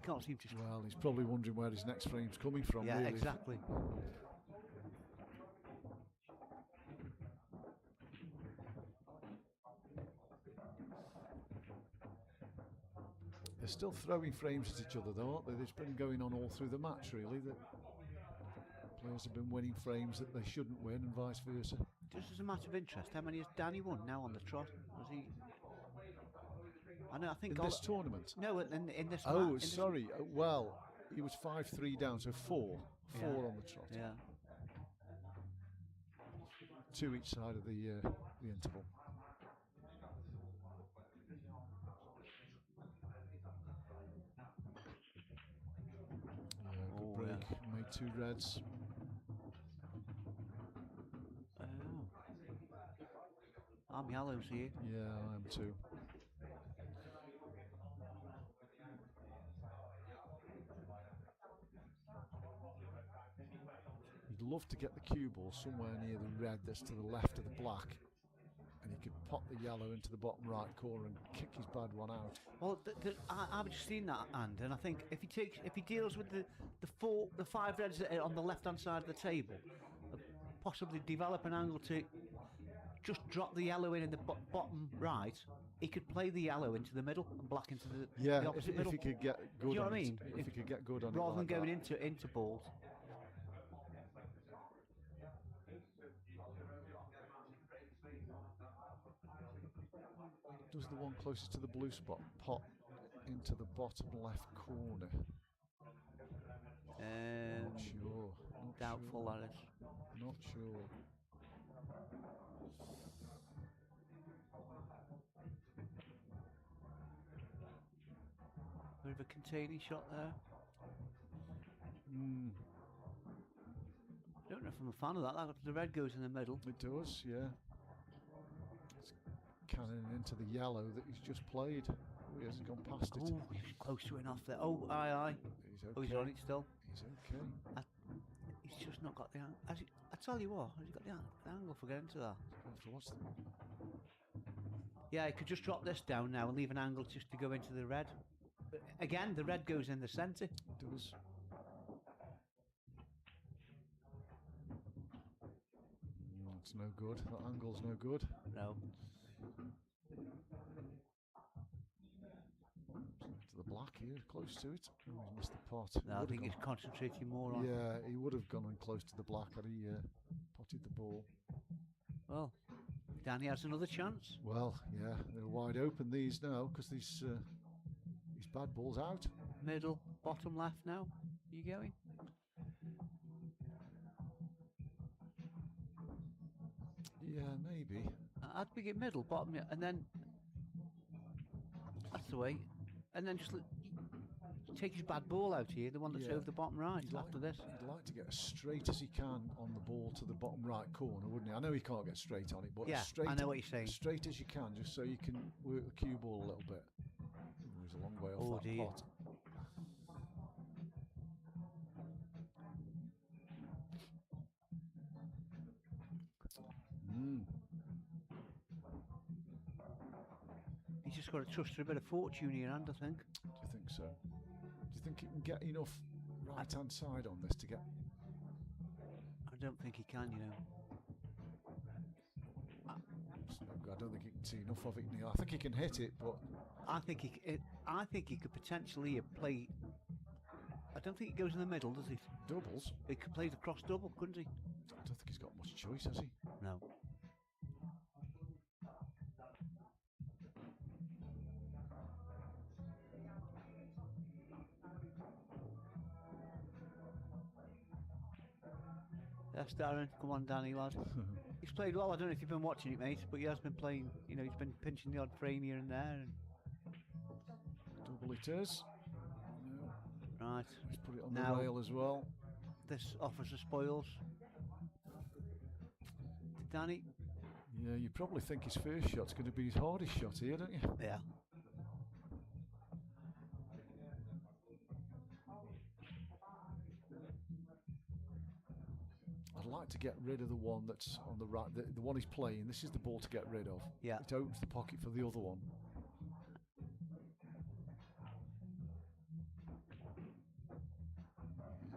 can't seem to. Well, he's probably wondering where his next frame's coming from. Yeah, really. exactly. They're still throwing frames at each other, though, aren't they? It's been going on all through the match, really. The players have been winning frames that they shouldn't win, and vice versa. Just as a matter of interest, how many has Danny won now on the trot? Was he? I know. I think in this tournament. No, in this. Oh, sorry. Well, he was 5-3 down, so four on the trot. Yeah. 2 each side of the interval. Good break. Yeah. Made 2 reds. I'm yellows here. Yeah, I am too. You'd love to get the cue ball somewhere near the red that's to the left of the black, and he could pop the yellow into the bottom right corner and kick his bad one out. Well, I've just seen that, and I think if he deals with the 5 reds that are on the left hand side of the table, possibly develop an angle to just drop the yellow in the bottom right, he could play the yellow into the middle and black into the opposite middle. If he could get good. Do you know on what I mean? If he could get good on it, rather than like going that. into balls. Does the one closest to the blue spot pot into the bottom left corner? Not sure. Doubtful, that is. Not sure. Bit of a containing shot there. Don't know if I'm a fan of that. The red goes in the middle. It does, yeah. It's cannon into the yellow that he's just played. Oh, he hasn't gone past it. Oh, he's close to enough there. Oh, aye. He's okay. Oh, he's on it still. He's okay. He's just not got the angle. I tell you what, has he got the angle for getting to that? Yeah, he could just drop this down now and leave an angle just to go into the red. But again, the red goes in the centre. It does. It's no good. That angle's no good. No. To the black here, close to it. Oh, he's missed the pot. No, I think he's concentrating more on. Yeah, he would have gone in close to the black had he potted the ball. Well, Danny has another chance. Well, yeah, they're wide open these now because these bad balls out. Middle, bottom left now. You going? Yeah, maybe. I'd begin middle, bottom, and then that's the way. And then just take his bad ball out here, the one that's over the bottom right after this. He'd like to get as straight as he can on the ball to the bottom right corner, wouldn't he? I know he can't get straight on it, but yeah, straight, I know what you're saying. Straight as you can, just so you can work the cue ball a little bit. He's a long way off that pot. just got to trust her a bit of fortune here, and I think. Do you think so? Do you think he can get enough right-hand side on this to get... I don't think he can, you know. I don't think he can see enough of it, Neil. I think he can hit it, but... I think he could potentially play... I don't think he goes in the middle, does he? Doubles? He could play the cross double, couldn't he? I don't think he's got much choice, has he? No. Yes, Darren. Come on, Danny, lad. He's played well. I don't know if you've been watching it, mate, but he has been playing. You know, he's been pinching the odd frame here and there. And Double it is. No. right. Let's put it on Now, the rail as well. This offers the spoils. To Danny. Yeah, you probably think his first shot's going to be his hardest shot here, don't you? Yeah. I'd like to get rid of the one that's on the right. The one he's playing, this is the ball to get rid of. Yeah. It opens the pocket for the other one.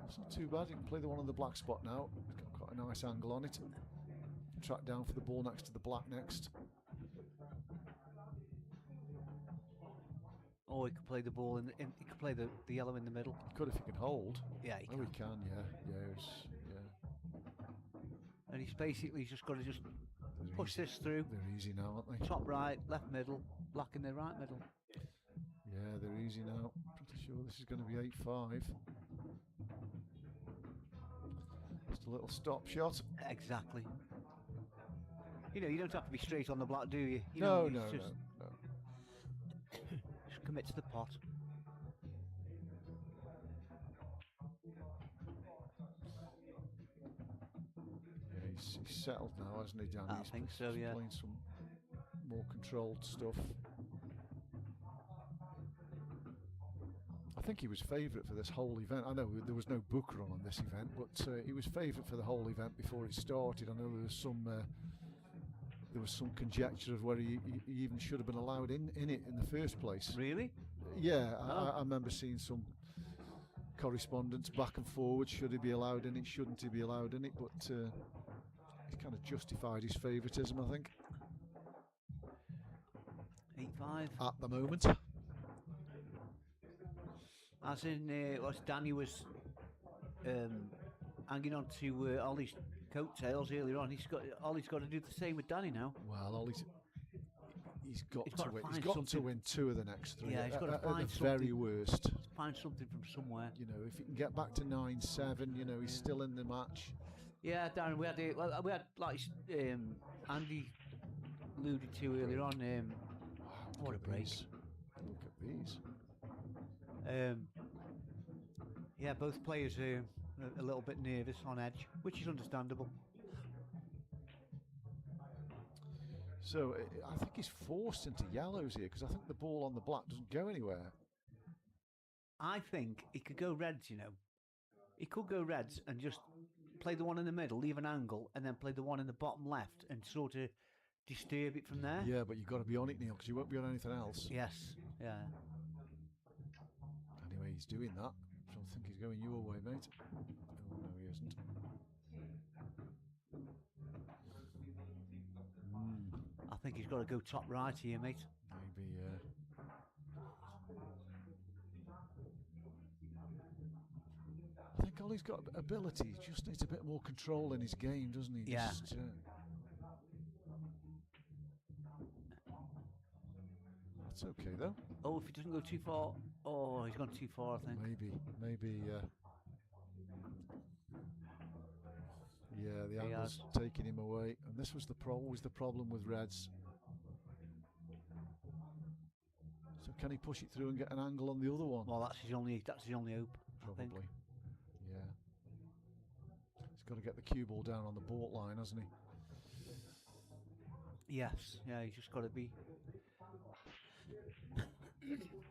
It's not too bad. You can play the one on the black spot now. It's got quite a nice angle on it. Track down for the ball next to the black next. Or he could play the ball he could play the yellow in the middle. He could if he can hold. Yeah, he Oh, can. he can, yeah. Yeah. And he's basically just got to just push this through. They're easy now, aren't they? Top right, left middle, black in the right middle. Yeah, they're easy now. Pretty sure this is going to be 8-5. Just a little stop shot. Exactly. You know, you don't have to be straight on the black, do you? You No, know, no, just no. Just commit to the pot. Yeah, he's settled now, hasn't he, Danny? I think so, He's yeah. playing some more controlled stuff. I think he was favourite for this whole event. I know there was no booker on this event, but he was favourite for the whole event before it started. I know there was some conjecture of whether he even should have been allowed in it in the first place. Really? Yeah, Oh. I remember seeing some correspondence back and forward. Should he be allowed in it? Shouldn't he be allowed in it? But he kind of justified his favouritism, I think. 8-5. At the moment. As in, Danny was hanging on to Ollie's coattails earlier on. Ollie's got to do the same with Danny now. Well, he's got to win. find He's got to something. win 2 of the next 3. Yeah, he's got to at find the very something. worst. Find something from somewhere. You know, if he can get back to 9-7, you know, he's still in the match. Yeah, Darren, we had like Andy alluded to earlier on. What a Look at break! these. Look at these. Yeah, both players are a little bit nervous, on edge, which is understandable. So I think he's forced into yellows here because I think the ball on the black doesn't go anywhere. I think he could go reds, you know. He could go reds and just play the one in the middle, leave an angle, and then play the one in the bottom left and sort of disturb it from there. Yeah, but you've got to be on it, Neil, because you won't be on anything else. Yes, yeah. Anyway, he's doing that. I don't think he's going your way, mate. Oh, no, he isn't. I think he's got to go top right here, mate. Maybe, I think Ollie's got ability. He just needs a bit more control in his game, doesn't he? Yeah. Just, that's okay, though. Oh, if he doesn't go too far. Oh, he's gone too far, I think. Maybe. Yeah, the He angle's taking him away, and this was always the problem with Reds. So can he push it through and get an angle on the other one? Well, that's his only hope. Probably. I think. Yeah. He's got to get the cue ball down on the baud line, hasn't he? Yes, yeah, he's just got to be.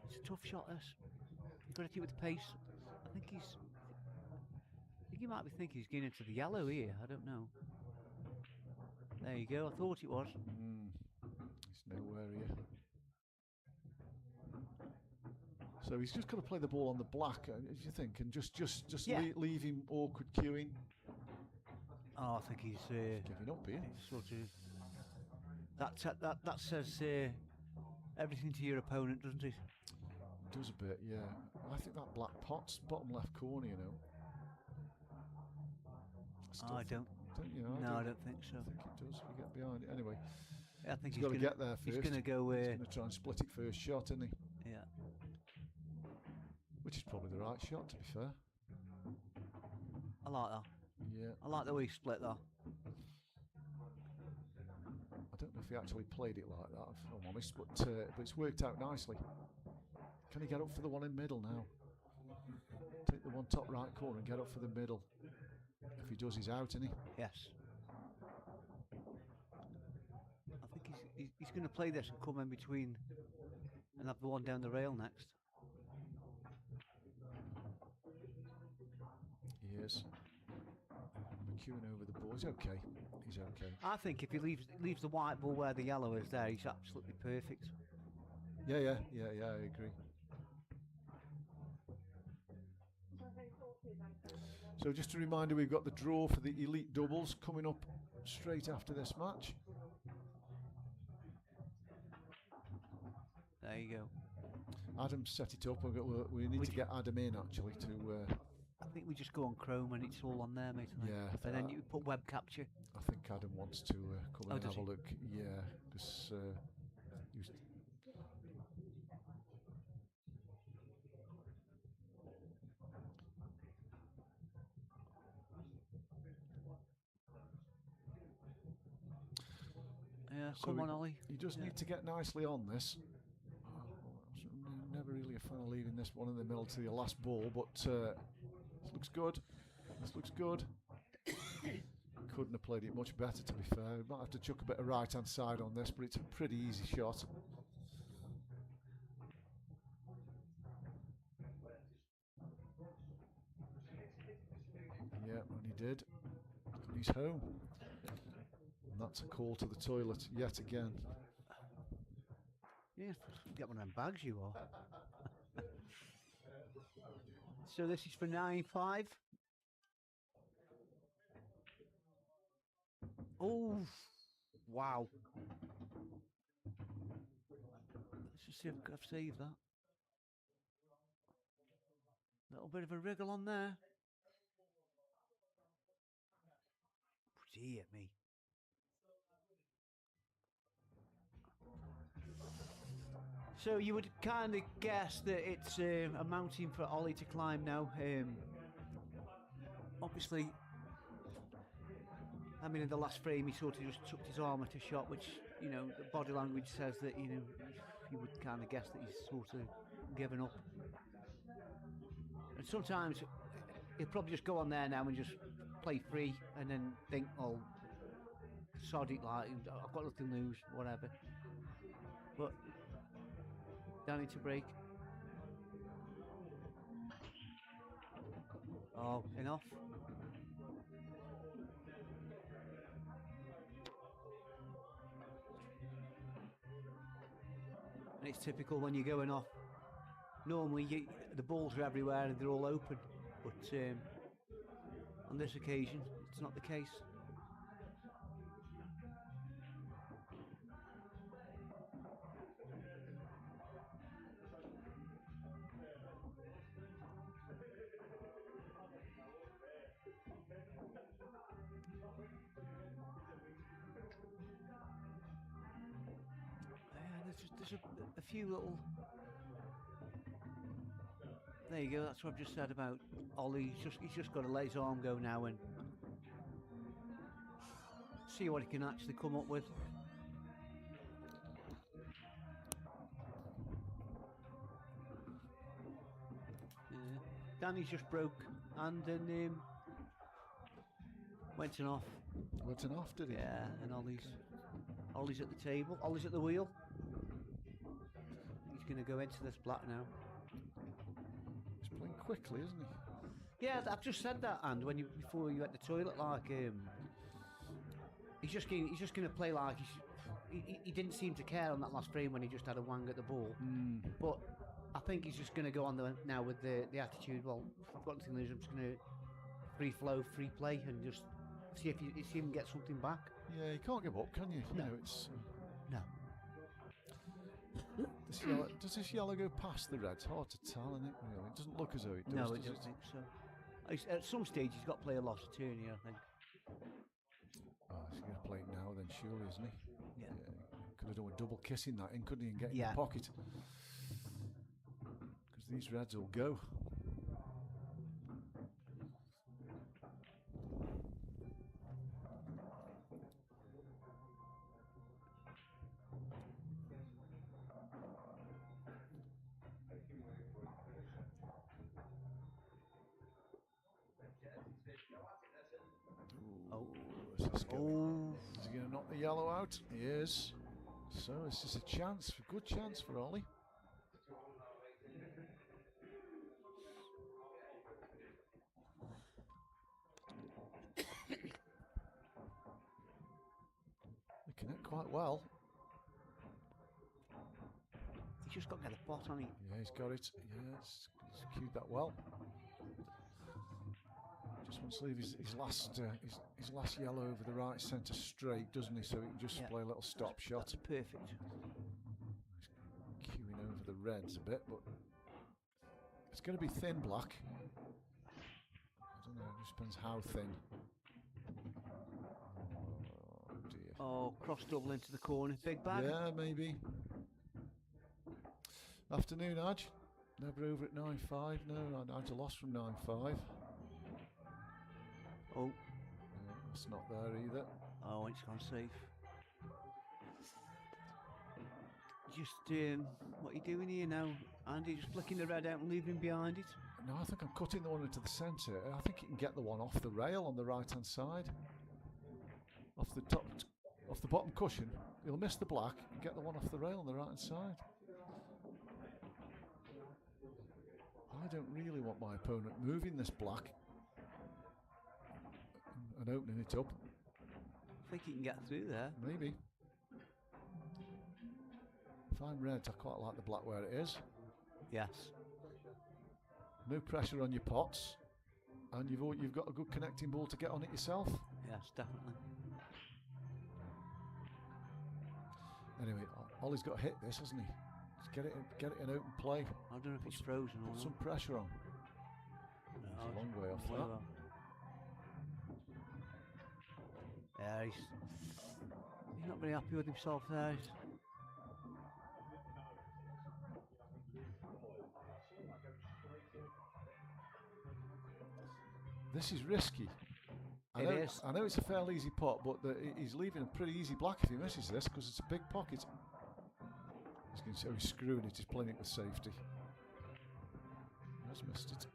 It's a tough shot, this. You've got to keep with the pace. I think you might be thinking he's getting into the yellow here. I don't know. There you go. I thought it was. It's nowhere here. So he's just got to play the ball on the black, as you think, and just Yeah. leave him awkward queuing. Oh, I think he's Giving up here. he's sort of that says everything to your opponent, doesn't it? Does a bit, yeah. I think that black pot's bottom left corner, you know. I don't. Don't you? No, I don't think so. I think it does. You get behind it anyway. I think He's got to get there first. He's going to go. He's going to try and split it first shot, isn't he? Yeah. Which is probably the right shot, to be fair. I like that. Yeah. I like the way he split that. I don't know if he actually played it like that, if I'm honest, but it's worked out nicely. Can he get up for the one in middle now? Take the one top right corner and get up for the middle. If he does, he's out, isn't he? Yes. I think he's going to play this and come in between and have the one down the rail next. He is. McEwen over the ball. He's okay. He's okay. I think if he leaves the white ball where the yellow is there, he's absolutely perfect. Yeah, I agree. So just a reminder, we've got the draw for the elite doubles coming up straight after this match. There you go. Adam set it up. We need to get Adam in actually to. I think we just go on Chrome and it's all on there, mate. Yeah. And then you put web capture. I think Adam wants to come in and have a look. Yeah, because he was. Yeah, So come on, Ollie. He does need to get nicely on this. Never really a fan of leaving this one in the middle to the last ball, but this looks good. This looks good. Couldn't have played it much better, to be fair. Might have to chuck a bit of right hand side on this, but it's a pretty easy shot. Yeah, and he did. And he's home. And that's a call to the toilet yet again. Yeah, get one of them bags you are. So this is for 9-5. Oh, wow. Let's just see if I've saved that. Little bit of a wriggle on there. Dear me. So you would kind of guess that it's a mountain for Ollie to climb now. Obviously, I mean, in the last frame, he sort of just tucked his arm at a shot, which, you know, the body language says that, you know, you would kind of guess that he's sort of given up. And sometimes he'll probably just go on there now and just play free and then think, oh, sod it, like, I've got nothing to lose, whatever. But don't need to break. Oh, enough. And it's typical when you're going off. Normally the balls are everywhere and they're all open, but on this occasion it's not the case. There's a few little. There you go. That's what I've just said about Ollie. He's just got to let his arm go now and see what he can actually come up with. Danny's just broke and then went off. Went off, did he? Yeah, and Ollie's at the table. Ollie's at the wheel. He's going to go into this black now. He's playing quickly, isn't he? Yeah, I've just said that, and before you went to the toilet, like he's just going to play like he didn't seem to care on that last frame when he just had a wang at the ball. But I think he's just going to go on now with the attitude. Well, I've got nothing to lose. I'm just going to free flow, free play, and just see if you can get something back. Yeah, you can't give up, can you? No. You know, it's No. does this yellow go past the red? It's hard to tell, isn't it? Really? It doesn't look as though it does. No, I does don't it? think so. At some stage, he's got to play a loss of turn here, I think. Oh, he's going to play it now then, surely, isn't he? Yeah. Could have done a double kissing that in, couldn't he, and get in the pocket? Because these reds will go. Is he going to knock the yellow out? He is. So this is a chance, a good chance for Ollie. They connect quite well. He's just got to get a pot on it. Yeah, he's got it. Yes, he's cued that well. Just wants to leave his last yellow over the right centre straight, doesn't he? So he can just play a little stop shot. That's perfect. He's queuing over the reds a bit, but it's going to be thin black. I don't know, it just depends how thin. Oh dear. Oh, cross double into the corner, big bag. Yeah, maybe. Afternoon, Aj. Never over at 9.5. No, Aj a loss from 9.5. Oh. It's not there either. Oh, it's gone safe. Just, what are you doing here now, Andy? Just flicking the red out and leaving behind it? No, I think I'm cutting the one into the centre. I think you can get the one off the rail on the right-hand side. Off the top, off the bottom cushion. He'll miss the black and get the one off the rail on the right-hand side. I don't really want my opponent moving this black and opening it up. I think he can get through there. Maybe. If I'm red, I quite like the black where it is. Yes. No pressure on your pots, and you've got a good connecting ball to get on it yourself. Yes, definitely. Anyway, Ollie's got to hit this, hasn't he? Just get it in open play. I don't know if it's frozen or not. Put some pressure on. No, it's a long way off that. Well. Yeah, he's not very happy with himself there. This is risky. I know it's a fairly easy pot, but he's leaving a pretty easy black if he misses this, because it's a big pocket. He's screwing it, he's playing it with safety. He has missed it.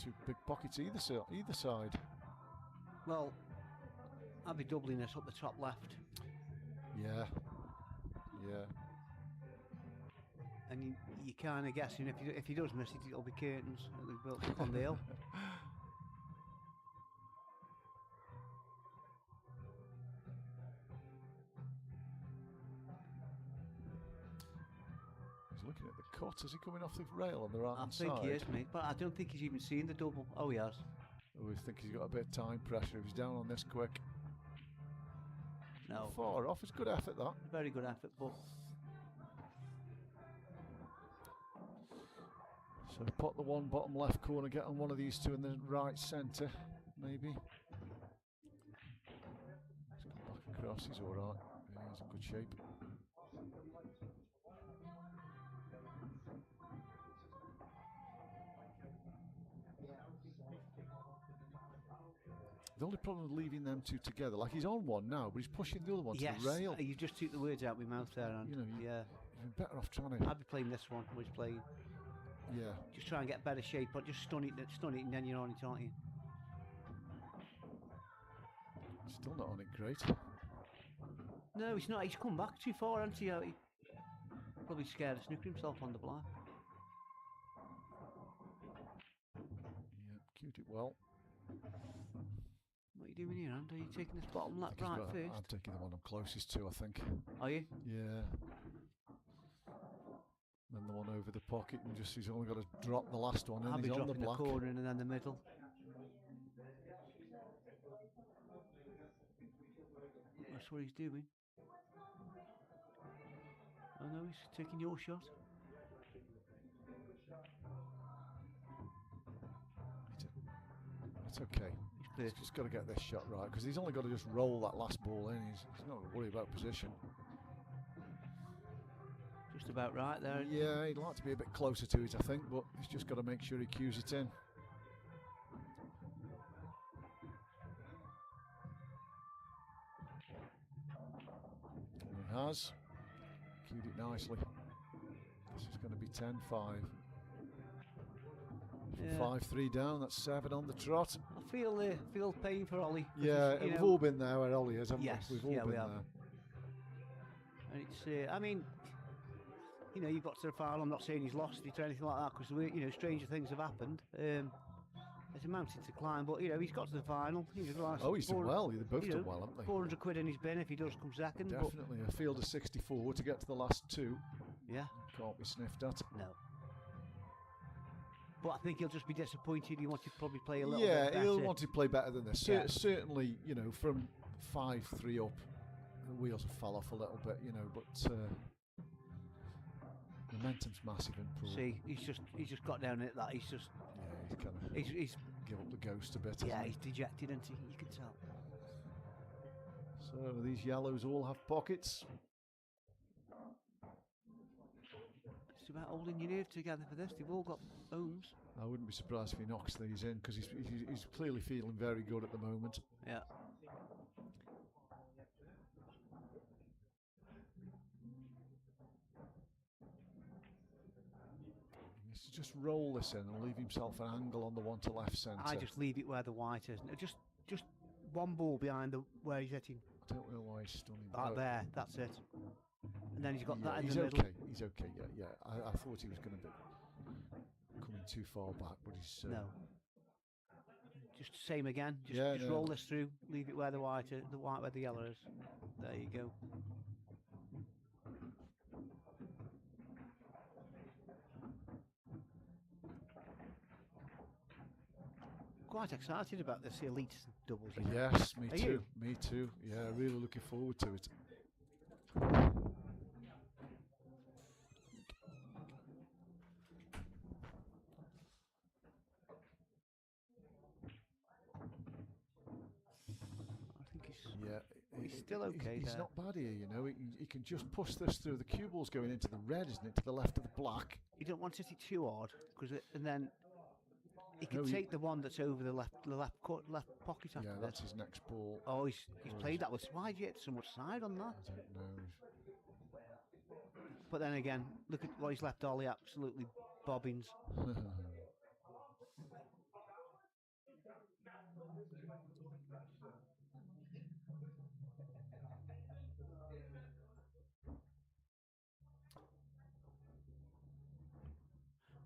Two big pockets either side. Well, I'll be doubling this up the top left. Yeah. And you kind of guessing if he does miss it, it'll be curtains that we've built up on the hill. He's looking at the cut. Is he coming off the rail on the right hand side? I think he is, mate. But I don't think he's even seen the double. Oh, he has. Oh, I think he's got a bit of time pressure if he's down on this quick. No. Far off. It's good effort, that. Very good effort, but. So put the one bottom left corner, get on one of these two in the right centre, maybe. He's got back across, he's alright. Yeah, he's in good shape. The only problem with leaving them two together, like he's on one now, but he's pushing the other one to the rail. You just took the words out of my mouth there, and you've been better off trying to. I'd be playing this one, which playing. Yeah. Just try and get better shape, but just stun it, and then you're on it, aren't you? Still not on it great. No, he's not. He's come back too far, hasn't he? He probably scared of snooker himself on the black. Yeah, cued it well. What are you doing here, Andy? Are you taking this bottom left right first? I'm taking the one I'm closest to, I think. Are you? Yeah. And the one over the pocket, and he's only got to drop the last one in. I'll be He's on the dropping the black. corner and then the middle. That's what he's doing. Oh no, he's taking your shot. It's okay. He's just got to get this shot right, because he's only got to just roll that last ball in. He's not going to worry about position. Just about right there. Yeah, he'd like to be a bit closer to it, I think, but he's just got to make sure he cues it in. And he has. Cued it nicely. This is going to be 10-5. Yeah. 5-3 down, that's 7 on the trot. I feel pain for Ollie. Yeah, we've all been there where Ollie is, haven't yes, we? We've all been there. And it's, I mean, you've got to the final. I'm not saying he's lost it or anything like that, because stranger things have happened. It's a mountain to climb, but he's got to the final. He's done well. They've both done well, haven't they? 400 quid in his bin if he does come second. Definitely a field of 64 to get to the last 2. Yeah, can't be sniffed at. No. But I think he'll just be disappointed. He wanted to probably play a little bit better. Yeah, he'll want to play better than this. Certainly, from 5-3 up, the wheels have fell off a little bit, but momentum's massive in pool. See, he's just got down at that. He's just he's give up the ghost a bit. Yeah, he's dejected, and you can tell. So these yellows all have pockets. It's about holding your nerve together for this. They've all got ohms. I wouldn't be surprised if he knocks these in, because he's clearly feeling very good at the moment. Yeah. He needs to just roll this in and leave himself an angle on the one to left centre. I just leave it where the white is. Just one ball behind where he's hitting. I don't know why he's stunning. There, that's it. And then he's got that in the middle. He's okay, yeah. I thought he was going to be coming too far back, but he's... No. Just the same again. Just roll this through, leave it where the white where the yellow is. There you go. Quite excited about this elite doubles. Yes, me too. You? Me too. Yeah, really looking forward to it. He's still okay. He's not bad here, He can just push this through. The cue ball's going into the red, isn't it? To the left of the black. You don't want to hit it too hard, and then he can take the one that's over the left pocket after that. That's his next ball. Oh, he's played that. Why did you hit so much side on that? I don't know. But then again, look at what he's left Ollie absolutely bobbins.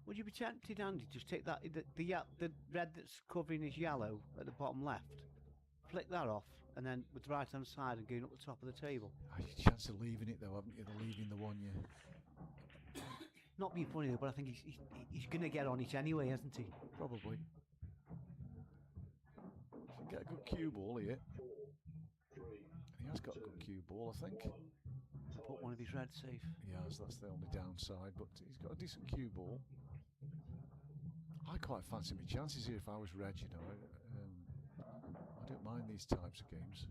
Would you be tempted, Andy, just take that the red that's covering his yellow at the bottom left, flick that off, and then with the right hand side and going up the top of the table? A chance of leaving it though, haven't you? The leaving the one you. Not being funny though, but I think he's going to get on it anyway, isn't he? Probably. Should get a good cue ball here. He has got a good cue ball, I think. Put one of his reds safe. He has. That's the only downside, but he's got a decent cue ball. I quite fancy my chances here if I was red, I don't mind these types of games.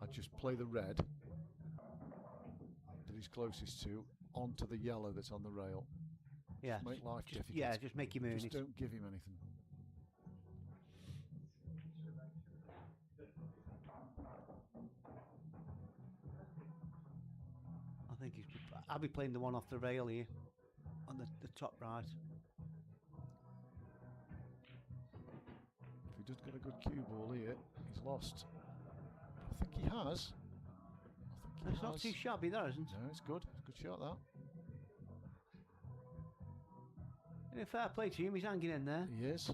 I'd just play the red that he's closest to onto the yellow that's on the rail. Yeah. Just make life difficult. Yeah, just make him earn it. Just don't give him anything. I'll be playing the one off the rail here, on the top right. If he just got a good cue ball here, he's lost. I think he has. It's not too shabby, that isn't. No, it's good. Good shot, that. Fair play to him, he's hanging in there. He is.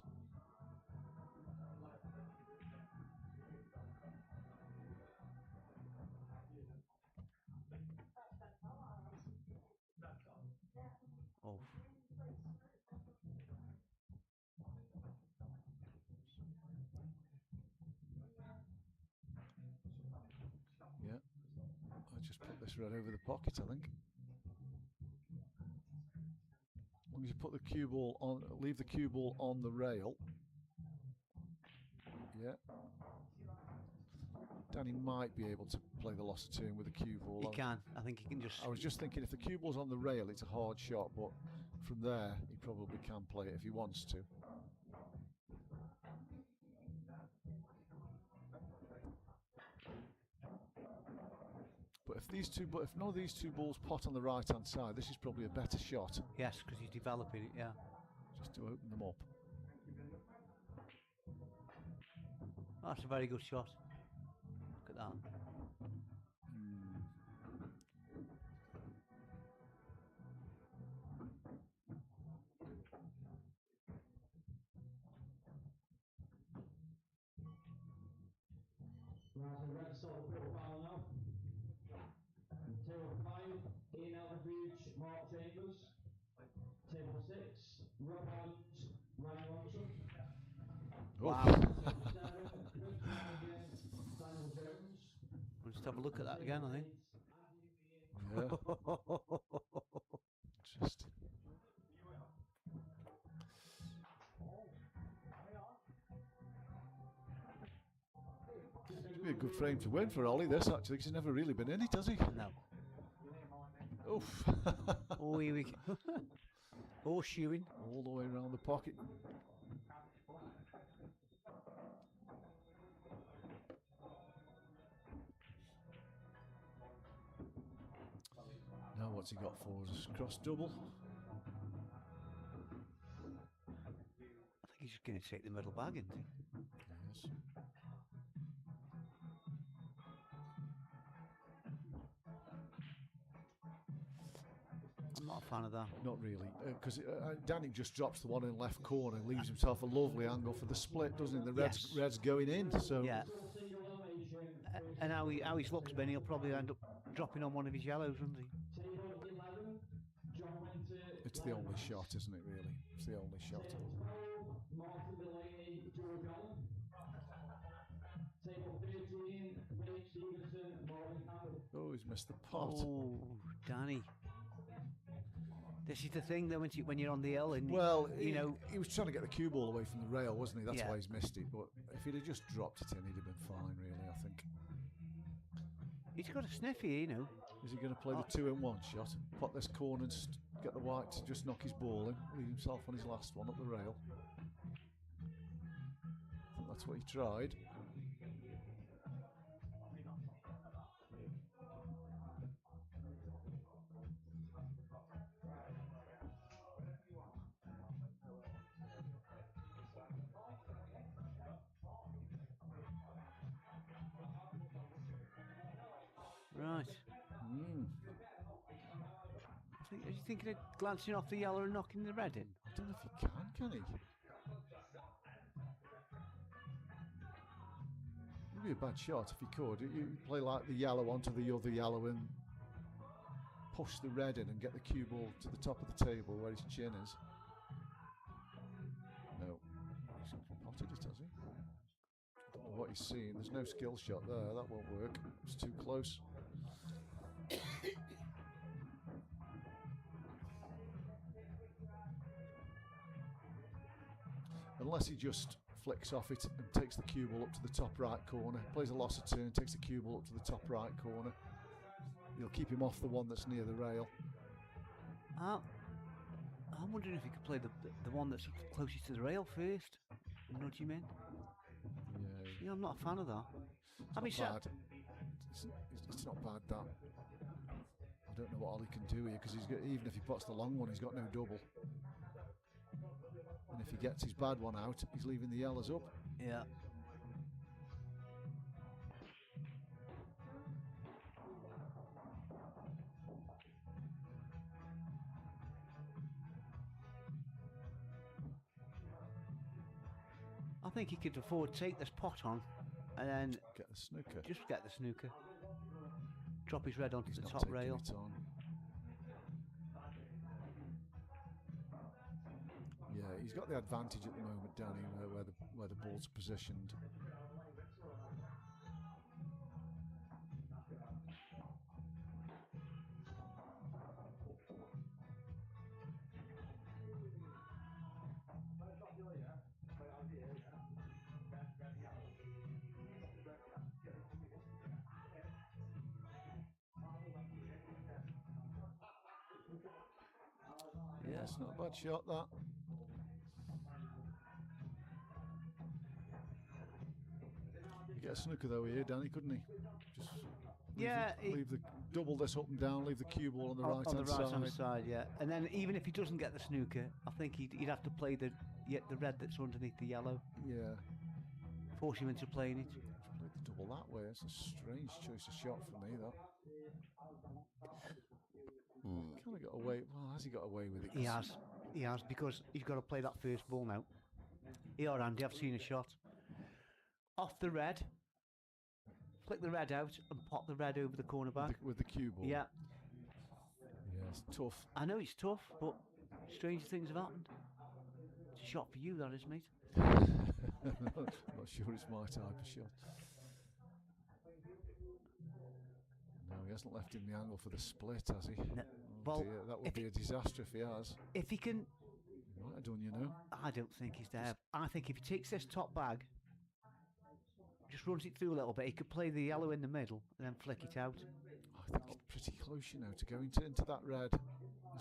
this red over the pocket, I think. As long as you put the cue ball on, leave the cue ball on the rail. Yeah. Danny might be able to play the loss of turn with the cue ball. He can. I think he can just... I was just thinking if the cue ball's on the rail, it's a hard shot, but from there, he probably can play it if he wants to. But if none of these two balls pot on the right hand side, this is probably a better shot. Yes, because he's developing it, yeah. Just to open them up. Oh, that's a very good shot. Look at that. Right, so red sort of profile now. Table 5, Ian Elderbridge, Mark Chambers. Table 6, Rob Adams, Ryan Watson. Wow. Table 7, Chris Flanagan, Daniel Jones. We'll just have a look at that again, I think. Yeah. Interesting. Be a good frame to win for Ollie, this actually, because he's never really been in it, has he? No. Oof. Oh, here we go. Oh, shoeing. All the way around the pocket. Now what's he got for us? Cross double. I think he's just going to take the middle bag, isn't he? Yes. I'm not a fan of that. Not really, because Danny just drops the one in the left corner and leaves himself a lovely angle for the split, doesn't he? The red's going in, so... Yeah. And how he looks, Benny, he'll probably end up dropping on one of his yellows, won't he? It's the only shot, isn't it, really? It's the only shot. Oh, he's missed the pot. Oh, Danny. This is the thing that when you're on the L and well, you know he was trying to get the cue ball away from the rail, wasn't he? That's Yeah. why he's missed it. But if he'd have just dropped it in, he'd have been fine, really. I think. he's got a sniff here, you know. Is he going to play the 2-in-1 shot? Pot this corner and get the white to just knock his ball in, leave himself on his last one up the rail. I think that's what he tried. Right. Are you thinking of glancing off the yellow and knocking the red in? I don't know if he can he? It'd be a bad shot if he could. You play like the yellow onto the other yellow and push the red in and get the cue ball to the top of the table where his chin is. No. He's potted it, has he? I don't know what he's seeing. There's no skill shot there. That won't work. It's too close. Unless he just flicks off it and takes the cue ball up to the top right corner, plays a loss of turn, takes the cue ball up to the top right corner. You'll keep him off the one that's near the rail. I'm wondering if he could play the one that's closest to the rail first. You know what you mean? Yeah. Yeah, I'm not a fan of that. It's not bad. It's not bad, that. I don't know what Ollie can do here, because even if he puts the long one, he's got no double. And if he gets his bad one out, he's leaving the yellows up. Yeah. I think he could afford to take this pot on and then Get the snooker. just get the snooker. Drop his red onto He's the not top taking rail. it on. Yeah, he's got the advantage at the moment, Danny, where the ball's positioned. it's not a bad shot, that. You get a snooker though here, Danny, couldn't he? Just leave the double this up and down, leave the cue ball on the right on hand the right side. hand side, yeah. And then even if he doesn't get the snooker, I think he'd have to play the red that's underneath the yellow. Yeah. Force him into playing it. Played the double that way. It's a strange choice of shot for me, that. Kind of got away. Well, has he got away with it? He has, because he's got to play that first ball now. Here, Andy, I've seen a shot. Off the red, flick the red out and pop the red over the cornerback. With the cue ball? Yeah. Yeah, it's tough. I know it's tough, but strange things have happened. It's a shot for you, that is, mate. I'm not sure it's my type of shot. No, he hasn't left him the angle for the split, has he? No. Oh Well, dear, that would be a disaster if he has. If he can... He might have done, you know. I don't think he's there. I think if he takes this top bag, just runs it through a little bit, he could play the yellow in the middle and then flick it out. I think it's pretty close, you know, to go into that red.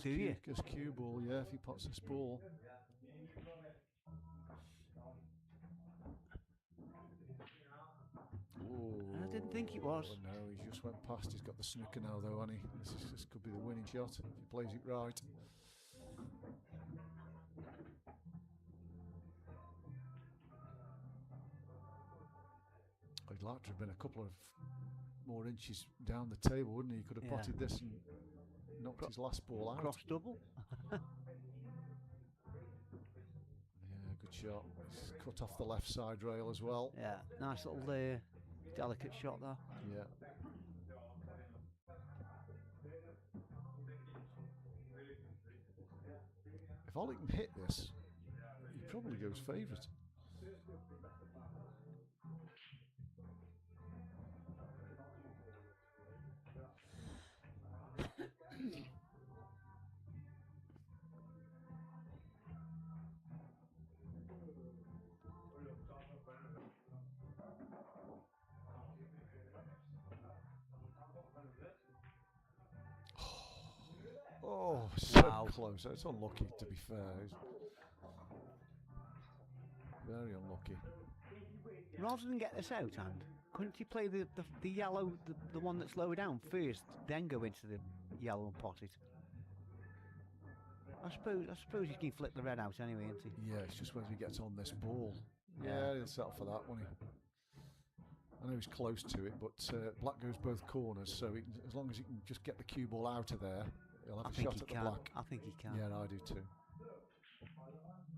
Do you? Just cue ball, yeah, if he pots this ball. I didn't think it was. Oh, no, he just went past. He's got the snooker now, though, hasn't he? This could be the winning shot if he plays it right. I'd like to have been a couple of more inches down the table, wouldn't he? He could have potted this and knocked his last ball out. Cross double. Yeah, good shot. He's cut off the left side rail as well. Yeah, nice little delicate shot there. Yeah. If Ollie can hit this, he probably goes favourite. Oh, so close. It's unlucky, to be fair. Very unlucky. Rather than get this out, and couldn't you play the yellow, the one that's lower down first, then go into the yellow and pot it? I suppose you can flick the red out anyway, isn't he? Yeah, it's just whether he gets on this ball. Yeah, he'll settle for that, won't he? I know he's close to it, but black goes both corners, so as long as he can just get the cue ball out of there, he'll have a shot at the black. I think he can. Yeah, I do too.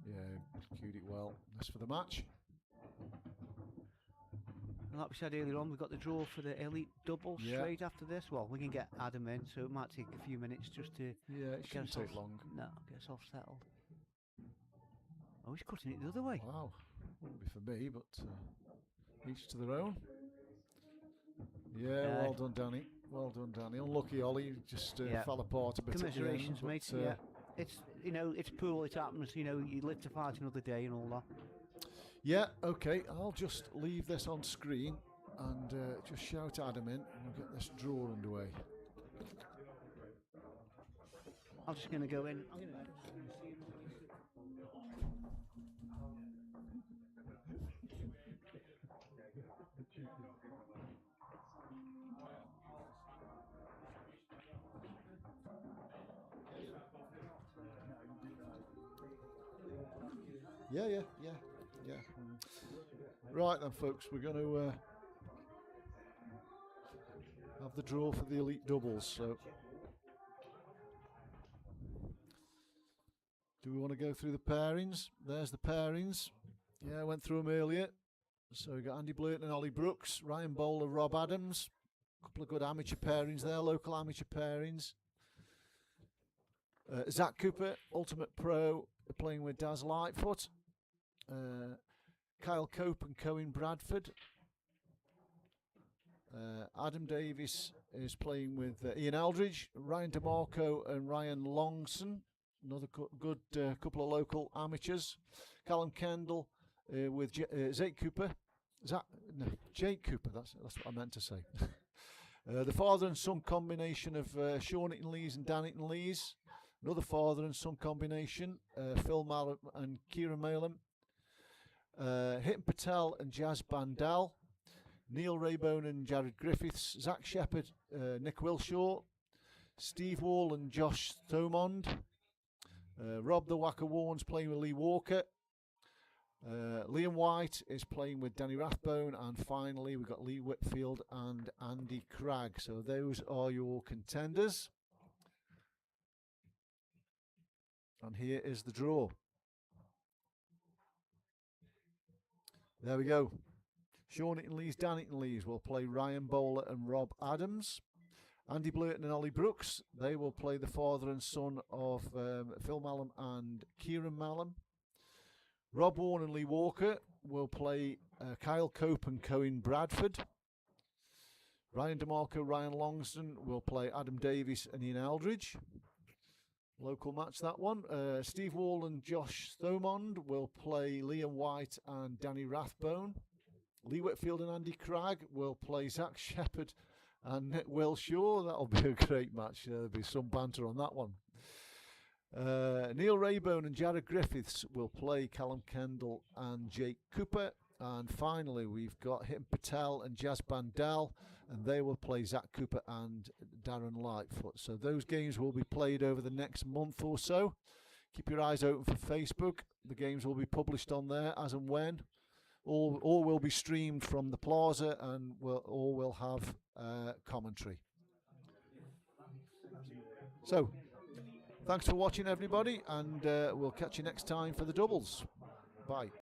Yeah, cued it well. That's for the match. And like we said earlier on, we've got the draw for the elite double straight after this. Well, we can get Adam in, so it might take a few minutes just to it shouldn't take long. No, get us all settled. Oh, he's cutting it the other way. Wow, wouldn't be for me, but each to their own. Yeah, well done, Danny. Well done, Danny. Unlucky, Ollie. Just fell apart a bit. Commiserations, at the end, mate. Yeah, it's it's pool. It happens. You live to fight another day and all that. Yeah, okay. I'll just leave this on screen and just shout Adam in, and we'll get this draw underway. I'm just going to go in. Yeah. Right then, folks, we're going to have the draw for the elite doubles. So, do we want to go through the pairings? There's the pairings. Yeah, I went through them earlier. So we got Andy Blurton and Ollie Brooks, Ryan Bowler, Rob Adams. A couple of good amateur pairings there, local amateur pairings. Zach Cooper, Ultimate Pro, playing with Daz Lightfoot. Kyle Cope and Cohen Bradford. Adam Davis is playing with Ian Aldridge, Ryan DeMarco and Ryan Longson. Another good couple of local amateurs. Callum Kendall with Jake Cooper. Jake Cooper, that's what I meant to say. The father and son combination of Sean Lees and Dan Lees. Another father and son combination, Phil Mallam and Kieran Mallam. Hitton Patel and Jazz Bandal. Neil Raybone and Jared Griffiths. Zach Shepherd, Nick Wilshaw. Steve Wall and Josh Thomond. Rob the Wacker Warnes playing with Lee Walker. Liam White is playing with Danny Rathbone, and finally we've got Lee Whitfield and Andy Cragg. So those are your contenders. And here is the draw. There we go. Shornington Lees, Dannington Lees will play Ryan Bowler and Rob Adams. Andy Blurton and Ollie Brooks, they will play the father and son of Phil Mallam and Kieran Mallam. Rob Warne and Lee Walker will play Kyle Cope and Cohen Bradford. Ryan DeMarco, Ryan Longston will play Adam Davies and Ian Aldridge. Local match, that one. Steve Wall and Josh Thomond will play Liam White and Danny Rathbone. Lee Whitfield and Andy Cragg will play Zach Shepherd and Nick Wilshaw. That'll be a great match. There'll be some banter on that one. Neil Raybone and Jared Griffiths will play Callum Kendall and Jake Cooper. And finally, we've got Hitton Patel and Jazz Bandal, and they will play Zach Cooper and Darren Lightfoot. So those games will be played over the next month or so. Keep your eyes open for Facebook. The games will be published on there as and when. All will be streamed from the plaza, and all will have commentary. So, thanks for watching, everybody, and we'll catch you next time for the doubles. Bye.